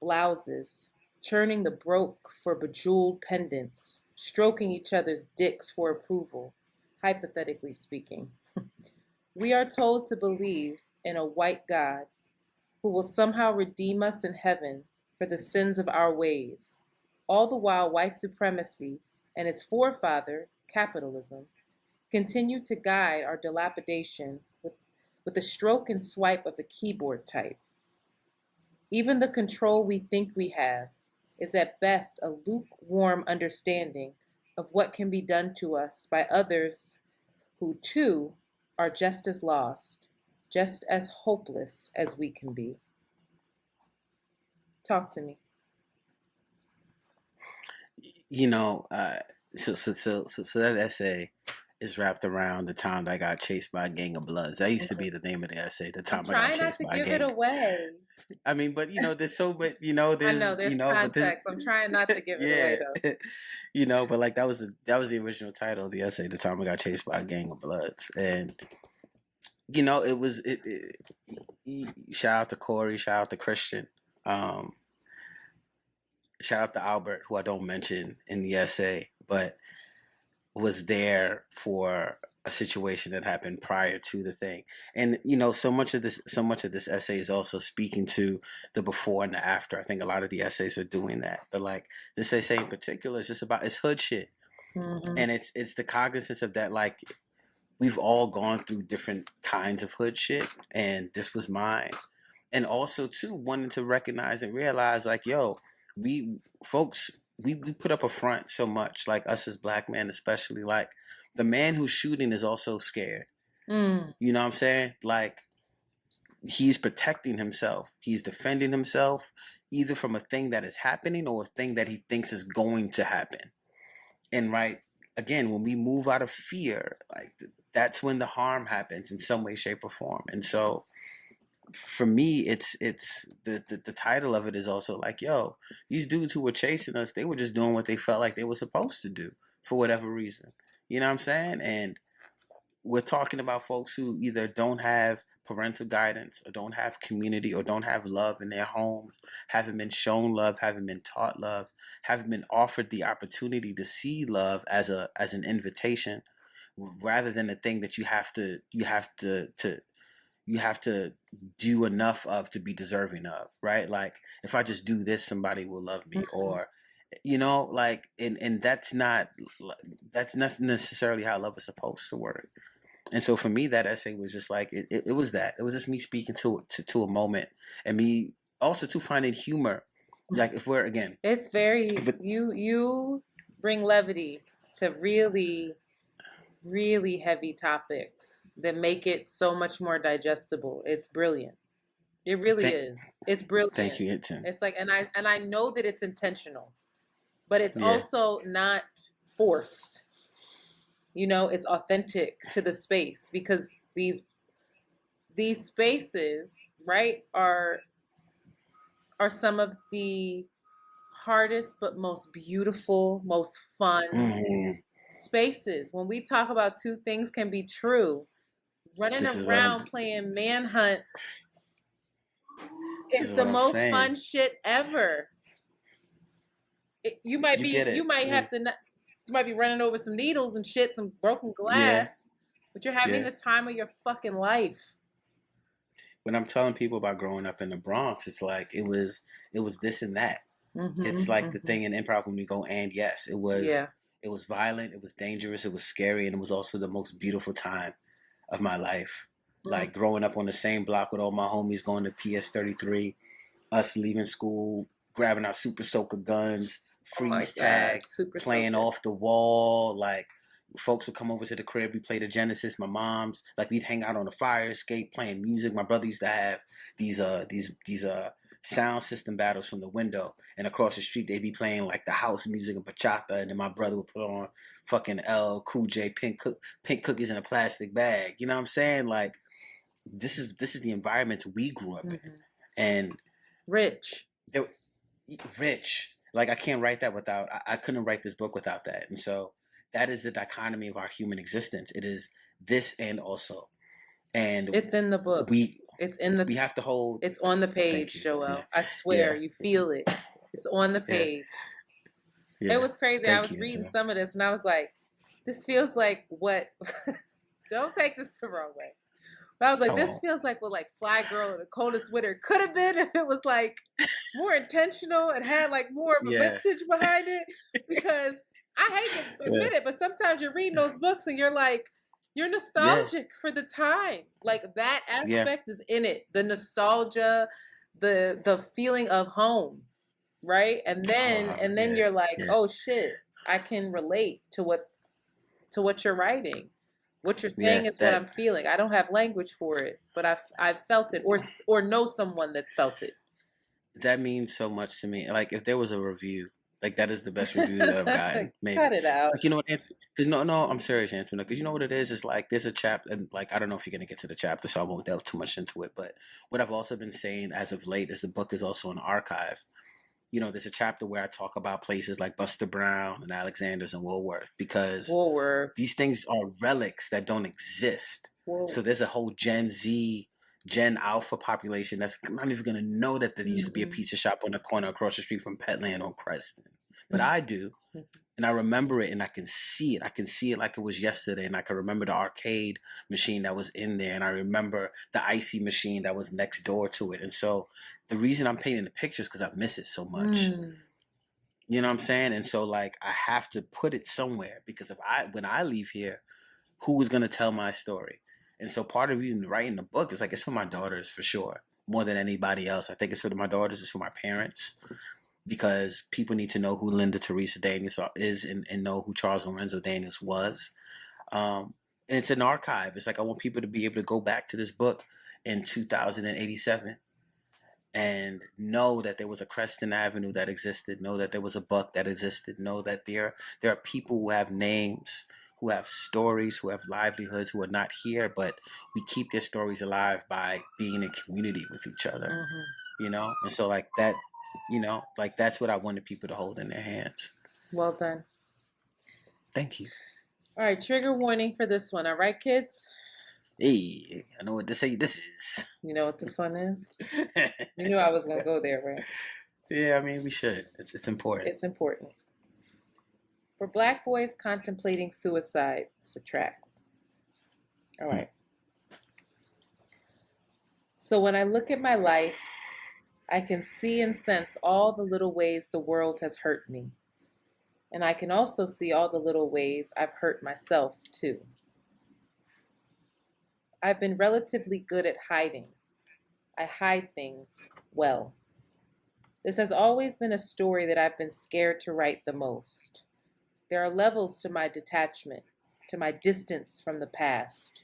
blouses, churning the broke for bejeweled pendants, stroking each other's dicks for approval, hypothetically speaking. We are told to believe in a white God who will somehow redeem us in heaven for the sins of our ways. All the while, white supremacy and its forefather, capitalism, continue to guide our dilapidation with the stroke and swipe of a keyboard type. Even the control we think we have is at best a lukewarm understanding of what can be done to us by others who, too, are just as lost, just as hopeless as we can be. Talk to me. You know, so that essay is wrapped around the time that I got chased by a gang of bloods. That used to be the name of the essay. The time I got chased by a gang. I'm trying not to give it away. I mean, but there's so, but I know there's context. I'm trying not to give it away though. But like that was the original title of the essay. The time I got chased by a gang of bloods, and it was shout out to Corey, shout out to Christian, shout out to Albert, who I don't mention in the essay, but was there for a situation that happened prior to the thing. And so much of this essay is also speaking to the before and the after. I think a lot of the essays are doing that, but like this essay in particular is just about, it's hood shit. Mm-hmm. And it's the cognizance of that, like we've all gone through different kinds of hood shit, and this was mine. And also too, wanting to recognize and realize, like, yo, we put up a front so much, like us as black men, especially, like the man who's shooting is also scared. You know what I'm saying? Like he's protecting himself. He's defending himself either from a thing that is happening or a thing that he thinks is going to happen. And right, again, when we move out of fear, like that's when the harm happens in some way, shape, or form. And so for me, it's the title of it is also like, yo, these dudes who were chasing us, they were just doing what they felt like they were supposed to do for whatever reason. You know what I'm saying? And we're talking about folks who either don't have parental guidance or don't have community or don't have love in their homes, haven't been shown love, haven't been taught love, haven't been offered the opportunity to see love as an invitation rather than a thing that you have to do enough of to be deserving of, right? Like if I just do this, somebody will love me, or like, and that's not necessarily how love is supposed to work. And so for me, that essay was just like, it was just me speaking to a moment, and me also to finding humor. Like if we're, again, it's very, you bring levity to really really heavy topics that make it so much more digestible. It's brilliant. It really Thank, is. It's thank brilliant. you, Hinton. It's like, and I know that it's intentional, but it's Yeah. also not forced. You know, it's authentic to the space because these spaces, right, are some of the hardest but most beautiful, most fun Hmm. spaces. When we talk about two things can be true, running This is what I'm. around playing manhunt This is is the what I'm most saying. fun shit ever. You get You it. might have to you might be running over some needles and shit, some broken Yeah. glass, but you're having Yeah. the time of your fucking life. When I'm telling people about growing up in the Bronx, it's like it was this and that. It's Mm-hmm, like the mm-hmm. thing in improv when we go, and yes, Yeah. it was violent, it was dangerous, it was scary, and it was also the most beautiful time of my life. Mm. Like growing up on the same block with all my homies, going to PS33, us leaving school, grabbing our Super Soaker guns, Oh my freeze God. tag, Super playing soaker. off the wall. Like folks would come over to the crib, we play the Genesis. My mom's like we'd hang out on the fire escape playing music. My brother used to have these sound system battles from the window, and across the street they'd be playing like the house music and bachata, and then my brother would put on fucking L Cool J pink cookies in a plastic bag. You know what I'm saying? Like this is the environments we grew up in, Mm-hmm. and Rich. they rich. Like I can't write that without. I couldn't write this book without that, and so that is the dichotomy of our human existence. It is this and also, and It's in the book. we It's in the we have to hold. it's on the Thank page, you. Joel. I swear, Yeah, you feel it. It's on the yeah, page. It yeah. was crazy. I Thank was you, reading Angela. some of this and I was like, this feels like what don't take this the wrong way. But I was I like, this won't. feels like what like Fly Girl in the Coldest Winter could have been if it was like more intentional and had like more of a Yeah, message behind it. Because I hate to yeah, admit it, but sometimes you're reading those books and you're like, you're yeah, nostalgic for the time. Like that yeah. aspect is in it. The nostalgia, the feeling of home, right? And then Yeah, you're like, yeah, oh shit, I can relate to what you're writing. What you're yeah. saying is what That I'm feeling. I don't have language for it, but I've felt it, or know someone that's felt it. that means so much to me. Like if there was a review, like that is the best review that I've gotten. Maybe. Cut it out. Like you know what? Because no, I'm serious, Antoine. Because you know what it is. It's like there's a chapter, and like I don't know if you're gonna get to the chapter, so I won't delve too much into it. But what I've also been saying as of late is the book is also an archive. You know, there's a chapter where I talk about places like Buster Brown and Alexander's and Woolworth because Woolworth. these things are relics that don't exist. Wool. So there's a whole Gen Z, Gen Alpha population that's not even going to know that there used to be a Mm-hmm. pizza shop on the corner across the street from Petland on Creston. But I do. And I remember it and I can see it. I can see it like it was yesterday. And I can remember the arcade machine that was in there. And I remember the icy machine that was next door to it. And so the reason I'm painting the pictures because I miss it so much. Mm. You know what I'm saying? And so like I have to put it somewhere because when I leave here, who is gonna tell my story? And so part of even writing the book is like it's for my daughters for sure. More than anybody else. I think it's for my daughters, it's for my parents. Because people need to know who Linda Teresa Daniels is and know who Charles Lorenzo Daniels was. And it's an archive. It's like I want people to be able to go back to this book in 2087 and know that there was a Creston Avenue that existed, know that there was a Buck that existed, know that there are people who have names, who have stories, who have livelihoods, who are not here, but we keep their stories alive by being in community with each other, Mm-hmm. you know? And so like that, like that's what I wanted people to hold in their hands. Well done. Thank you. All right, trigger warning for this one. All right, kids? Hey, I know what to say this is. You know what this one is? You knew I was going to go there, right? Yeah, I mean, we should. It's important. It's important. For Black boys contemplating suicide, it's a track. All right. So when I look at my life, I can see and sense all the little ways the world has hurt me. And I can also see all the little ways I've hurt myself, too. I've been relatively good at hiding. I hide things well. This has always been a story that I've been scared to write the most. There are levels to my detachment, to my distance from the past,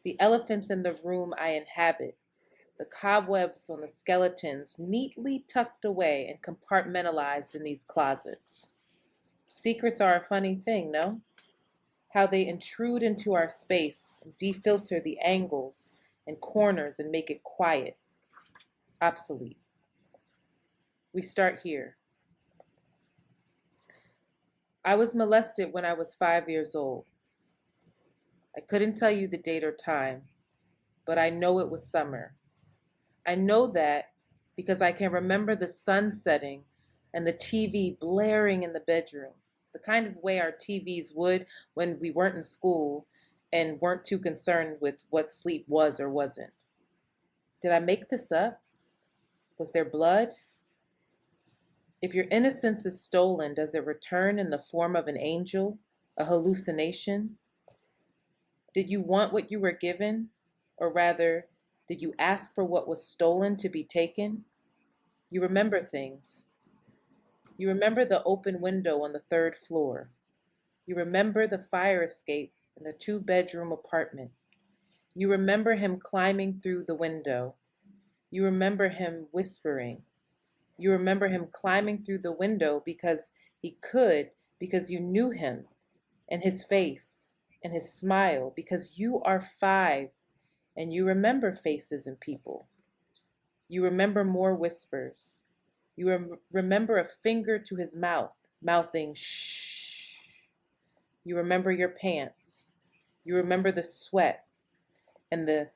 the elephants in the room I inhabit, the cobwebs on the skeletons neatly tucked away and compartmentalized in these closets. Secrets are a funny thing, no? How they intrude into our space, defilter the angles and corners and make it quiet, obsolete. We start here. I was molested when I was 5 years old. I couldn't tell you the date or time, but I know it was summer. I know that because I can remember the sun setting and the TV blaring in the bedroom, the kind of way our TVs would when we weren't in school and weren't too concerned with what sleep was or wasn't. Did I make this up? Was there blood? If your innocence is stolen, does it return in the form of an angel, a hallucination? Did you want what you were given? Or rather, did you ask for what was stolen to be taken? You remember things. You remember the open window on the third floor. You remember the fire escape in the 2-bedroom apartment. You remember him climbing through the window. You remember him whispering. You remember him climbing through the window because he could, because you knew him, and his face, and his smile, because you are 5, and you remember faces and people. You remember more whispers. You remember a finger to his mouth, mouthing shh. You remember your pants. You remember the sweat and a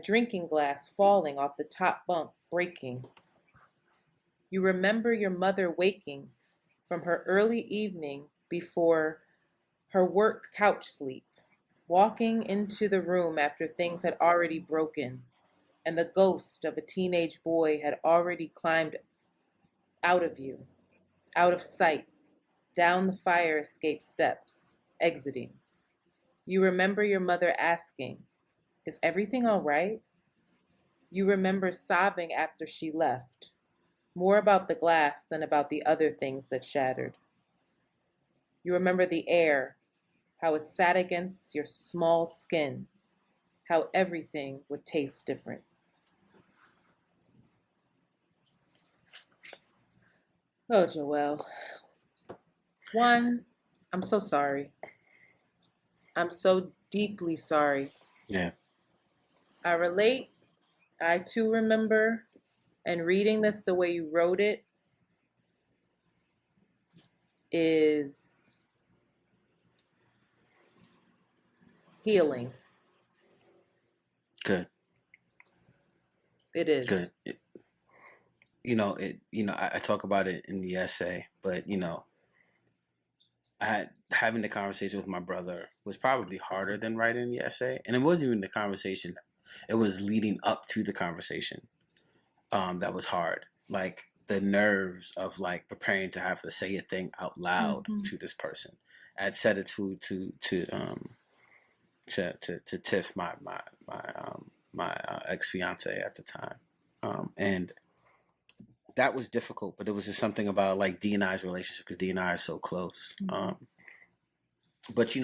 drinking glass falling off the top bunk, breaking. You remember your mother waking from her early evening before her work couch sleep, walking into the room after things had already broken, and the ghost of a teenage boy had already climbed out of you, out of sight, down the fire escape steps, exiting. You remember your mother asking, "Is everything all right?" You remember sobbing after she left, more about the glass than about the other things that shattered. You remember the air, how it sat against your small skin, how everything would taste different. Oh, Joelle. One, I'm so sorry. I'm so deeply sorry. Yeah. I relate. I too remember. And reading this the way you wrote it is healing. Good. It is. Good. I talk about it in the essay, but having the conversation with my brother was probably harder than writing the essay, and it wasn't even the conversation; it was leading up to the conversation that was hard. Like the nerves of like preparing to have to say a thing out loud to this person. I had said it to Tiff, my ex fiance at the time, and that was difficult, but it was just something about like D and I's relationship because D and I are so close. But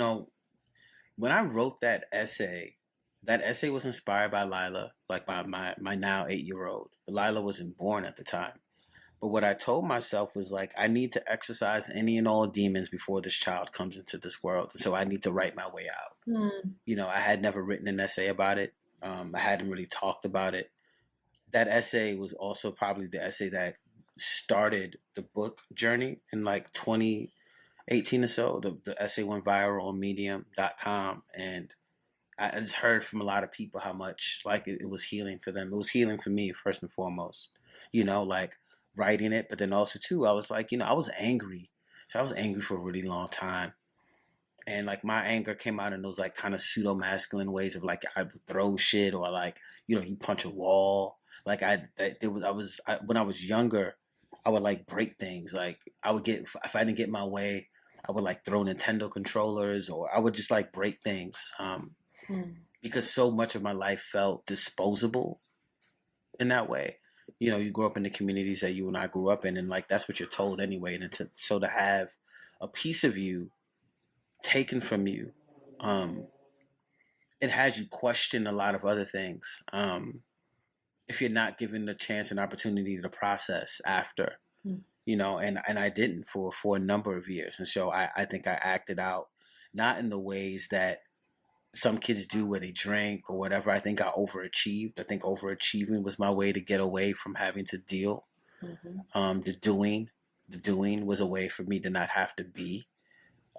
when I wrote that essay was inspired by Lila, like my now 8-year-old. But Lila wasn't born at the time. But what I told myself was like, I need to exercise any and all demons before this child comes into this world. So I need to write my way out. I had never written an essay about it. I hadn't really talked about it. That essay was also probably the essay that started the book journey in like 2018 or so. The essay went viral on medium.com, and I just heard from a lot of people how much like it was healing for them. It was healing for me first and foremost, like writing it. But then also too, I was like, I was angry. So I was angry for a really long time. And like my anger came out in those like kind of pseudo masculine ways of like I would throw shit or like, you punch a wall. Like when I was younger, I would like break things. Like I would if I didn't get my way, I would like throw Nintendo controllers or I would just like break things. Because so much of my life felt disposable in that way. You grow up in the communities that you and I grew up in, and like that's what you're told anyway. And so to have a piece of you taken from you it has you question a lot of other things. If you're not given the chance and opportunity to process after, you know, and I didn't for a number of years. And so I think I acted out, not in the ways that some kids do where they drink or whatever. I think I overachieved. I think overachieving was my way to get away from having to deal. The doing was a way for me to not have to be.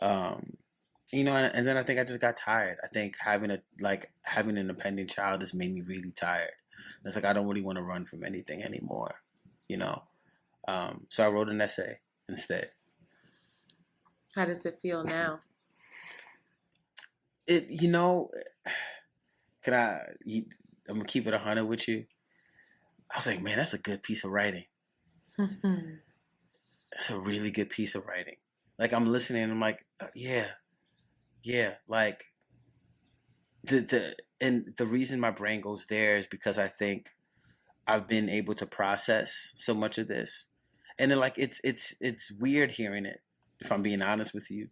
You know, and then I think I just got tired. I think having an impending child has made me really tired. It's like I don't really want to run from anything anymore, you know. So I wrote an essay instead. How does it feel now? You know, I'm gonna keep it 100 with you. I was like, man, that's a good piece of writing. That's a really good piece of writing. Like I'm listening, and I'm like, yeah. Like the reason my brain goes there is because I think I've been able to process so much of this, and then like it's weird hearing it, if I'm being honest with you,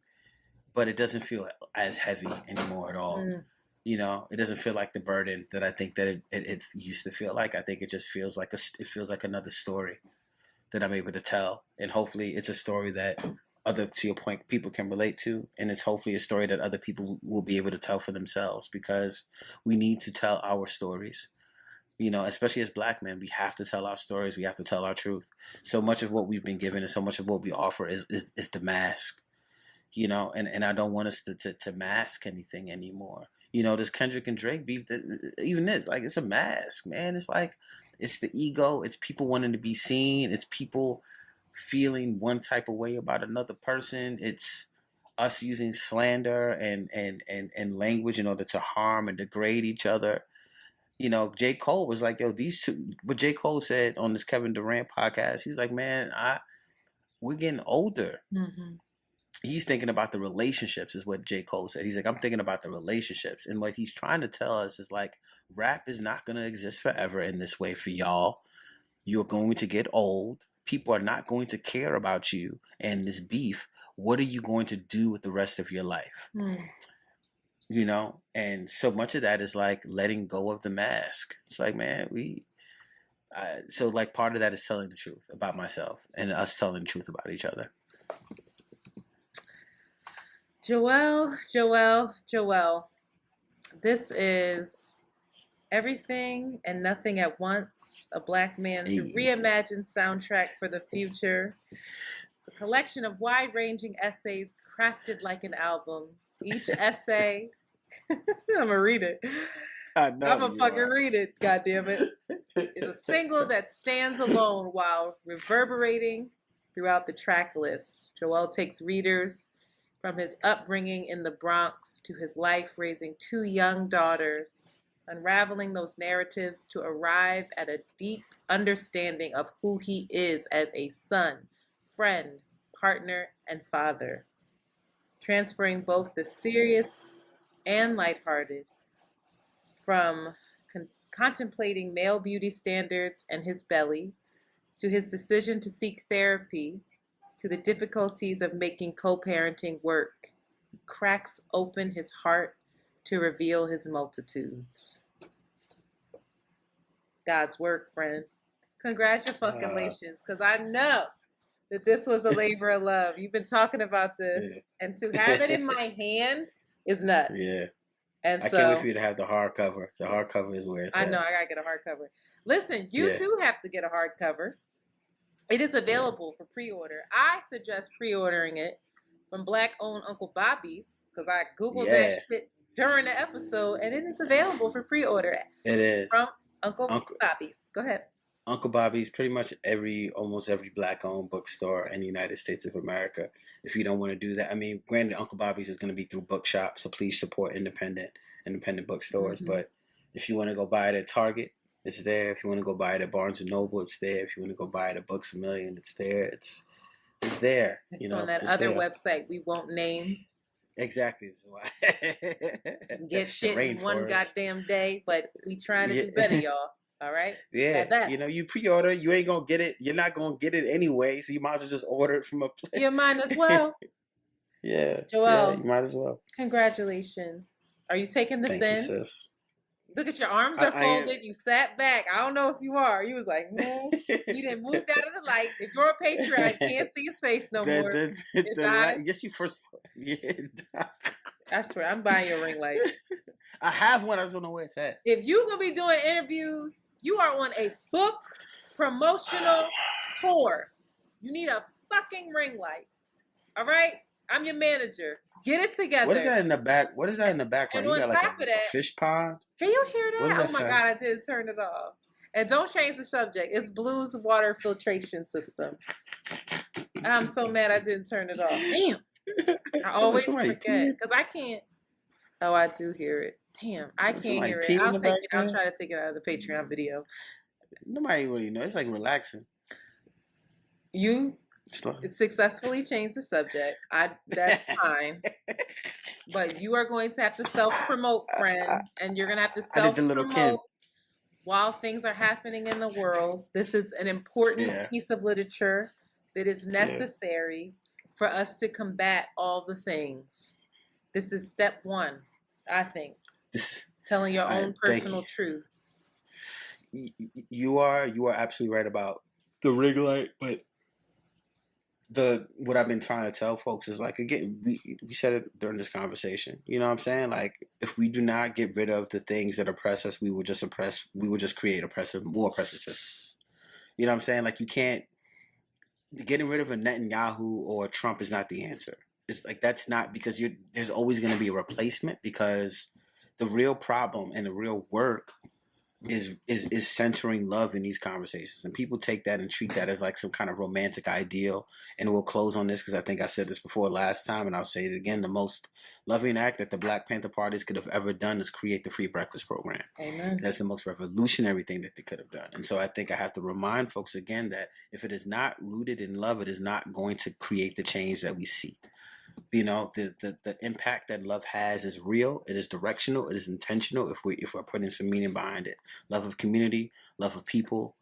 but it doesn't feel as heavy anymore at all. You know, it doesn't feel like the burden that I think that it used to feel like. I think it just feels like it feels like another story that I'm able to tell, and hopefully it's a story that to your point, people can relate to, and it's hopefully a story that other people will be able to tell for themselves, because we need to tell our stories. You know, especially as Black men, we have to tell our stories. We have to tell our truth. So much of what we've been given and so much of what we offer is the mask. You know, and I don't want us to mask anything anymore. You know, this Kendrick and Drake beef, even this, like, it's a mask, man. It's like, it's the ego. It's people wanting to be seen. It's people feeling one type of way about another person. It's us using slander and language in order to harm and degrade each other. You know, J. Cole was like, yo, these two, what J. Cole said on this Kevin Durant podcast, he was like, man, we're getting older. He's thinking about the relationships, is what J. Cole said. He's like, I'm thinking about the relationships. And what he's trying to tell us is like, rap is not going to exist forever in this way for y'all. You're going to get old. People are not going to care about you and this beef. What are you going to do with the rest of your life? You know? And so much of that is like letting go of the mask. It's like, man, so like part of that is telling the truth about myself and us telling the truth about each other. Joèl. This is Everything and Nothing at Once, a Black man's reimagined soundtrack for the future. It's a collection of wide-ranging essays crafted like an album. Each essay, I'm gonna read it. I'm gonna fucking read it, goddammit. It's a single that stands alone while reverberating throughout the track list. Joèl takes readers from his upbringing in the Bronx to his life raising two young daughters, unraveling those narratives to arrive at a deep understanding of who he is as a son, friend, partner, and father, transferring both the serious and lighthearted, from contemplating male beauty standards and his belly, to his decision to seek therapy, to the difficulties of making co-parenting work. He cracks open his heart to reveal his multitudes. God's work, friend. Congratulations, because I know that this was a labor of love. You've been talking about this, and to have it in my hand is nuts. Yeah. And I can't wait for you to have the hardcover. The hardcover is where it's at. I know, I gotta get a hardcover. Listen, you too have to get a hardcover. It is available for pre-order. I suggest pre-ordering it from Black-owned Uncle Bobby's, because I Googled that shit during the episode, and it is available for pre-order. It is. From Uncle Bobby's. Go ahead. Uncle Bobby's, pretty much almost every Black-owned bookstore in the United States of America. If you don't want to do that, I mean, granted, Uncle Bobby's is going to be through bookshops, so please support independent bookstores. But if you want to go buy it at Target, it's there. If you want to go buy it at Barnes & Noble, it's there. If you want to go buy it at Books A Million, it's there. It's there. It's on that other website we won't name. Exactly. So get shit in one goddamn day, but we trying to do better, y'all. All right? Yeah. You know, you pre-order, you ain't going to get it. You're not going to get it anyway, so you might as well just order it from a place. You might as well. Yeah. Yeah, Joèl, you might as well. congratulations. Are you taking this Thank you, in? sis. Look at your arms are I am. folded. You sat back. I don't know if you are. You was like, You didn't move out of the light. If you're a patriot, I can't see his face no more. It died. Yes, you first. Yeah. I swear, I'm buying your ring light. I have one. I just don't know where it's at. If you gonna be doing interviews, you are on a book promotional tour. You need a fucking ring light. All right? I'm your manager. Get it together. What is that in the back? What is that in the background? And You on got like top a of that, fish pond? can you hear What that? does Oh that my say? God, I did turn it off. And don't change the subject. It's Blue's water filtration system. I'm so mad I didn't turn it off. Damn. I always forget because I can't. Oh, I do hear it. Damn, I can't hear it. I'll take it. I'll try to take it out of the Patreon video. Nobody really knows. It's like relaxing. You successfully changed the subject. That's fine. But you are going to have to self-promote, friend, and you're going to have to self-promote while things are happening in the world. This is an important piece of literature that is necessary for us to combat all the things. This is step one, I think. Telling your own personal truth. You are absolutely right about the ring light, but what I've been trying to tell folks is like, again, we said it during this conversation. You know what I'm saying? Like, if we do not get rid of the things that oppress us, we will just create more oppressive systems. You know what I'm saying? Like, you can't, getting rid of a Netanyahu or Trump is not the answer. It's like, that's not, because there's always going to be a replacement, because the real problem and the real work is centering love in these conversations, and people take that and treat that as like some kind of romantic ideal. And we'll close on this because I think I said this before last time, and I'll say it again: the most loving act that the Black Panther parties could have ever done is create the free breakfast program. Amen. That's the most revolutionary thing that they could have done. And so I think I have to remind folks again that if it is not rooted in love, it is not going to create the change that we see. You know, the impact that love has is real. It is directional. It is intentional. If we're putting some meaning behind it, love of community, love of people,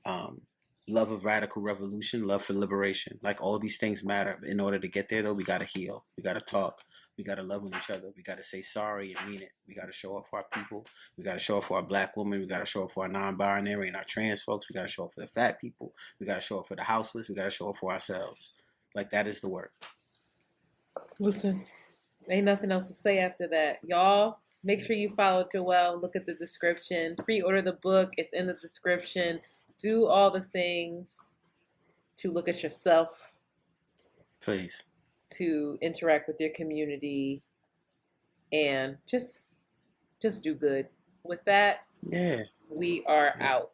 love of radical revolution, love for liberation. Like, all these things matter. In order to get there, though, we got to heal. We got to talk. We got to love each other. We got to say sorry and mean it. We got to show up for our people. We got to show up for our Black women. We got to show up for our non-binary and our trans folks. We got to show up for the fat people. We got to show up for the houseless. We got to show up for ourselves. Like, that is the work. Listen, ain't nothing else to say after that. Y'all, make sure you follow Joèl. Look at the description. Pre-order the book. It's in the description. Do all the things to look at yourself. Please. To interact with your community. And just do good. With that, we are out.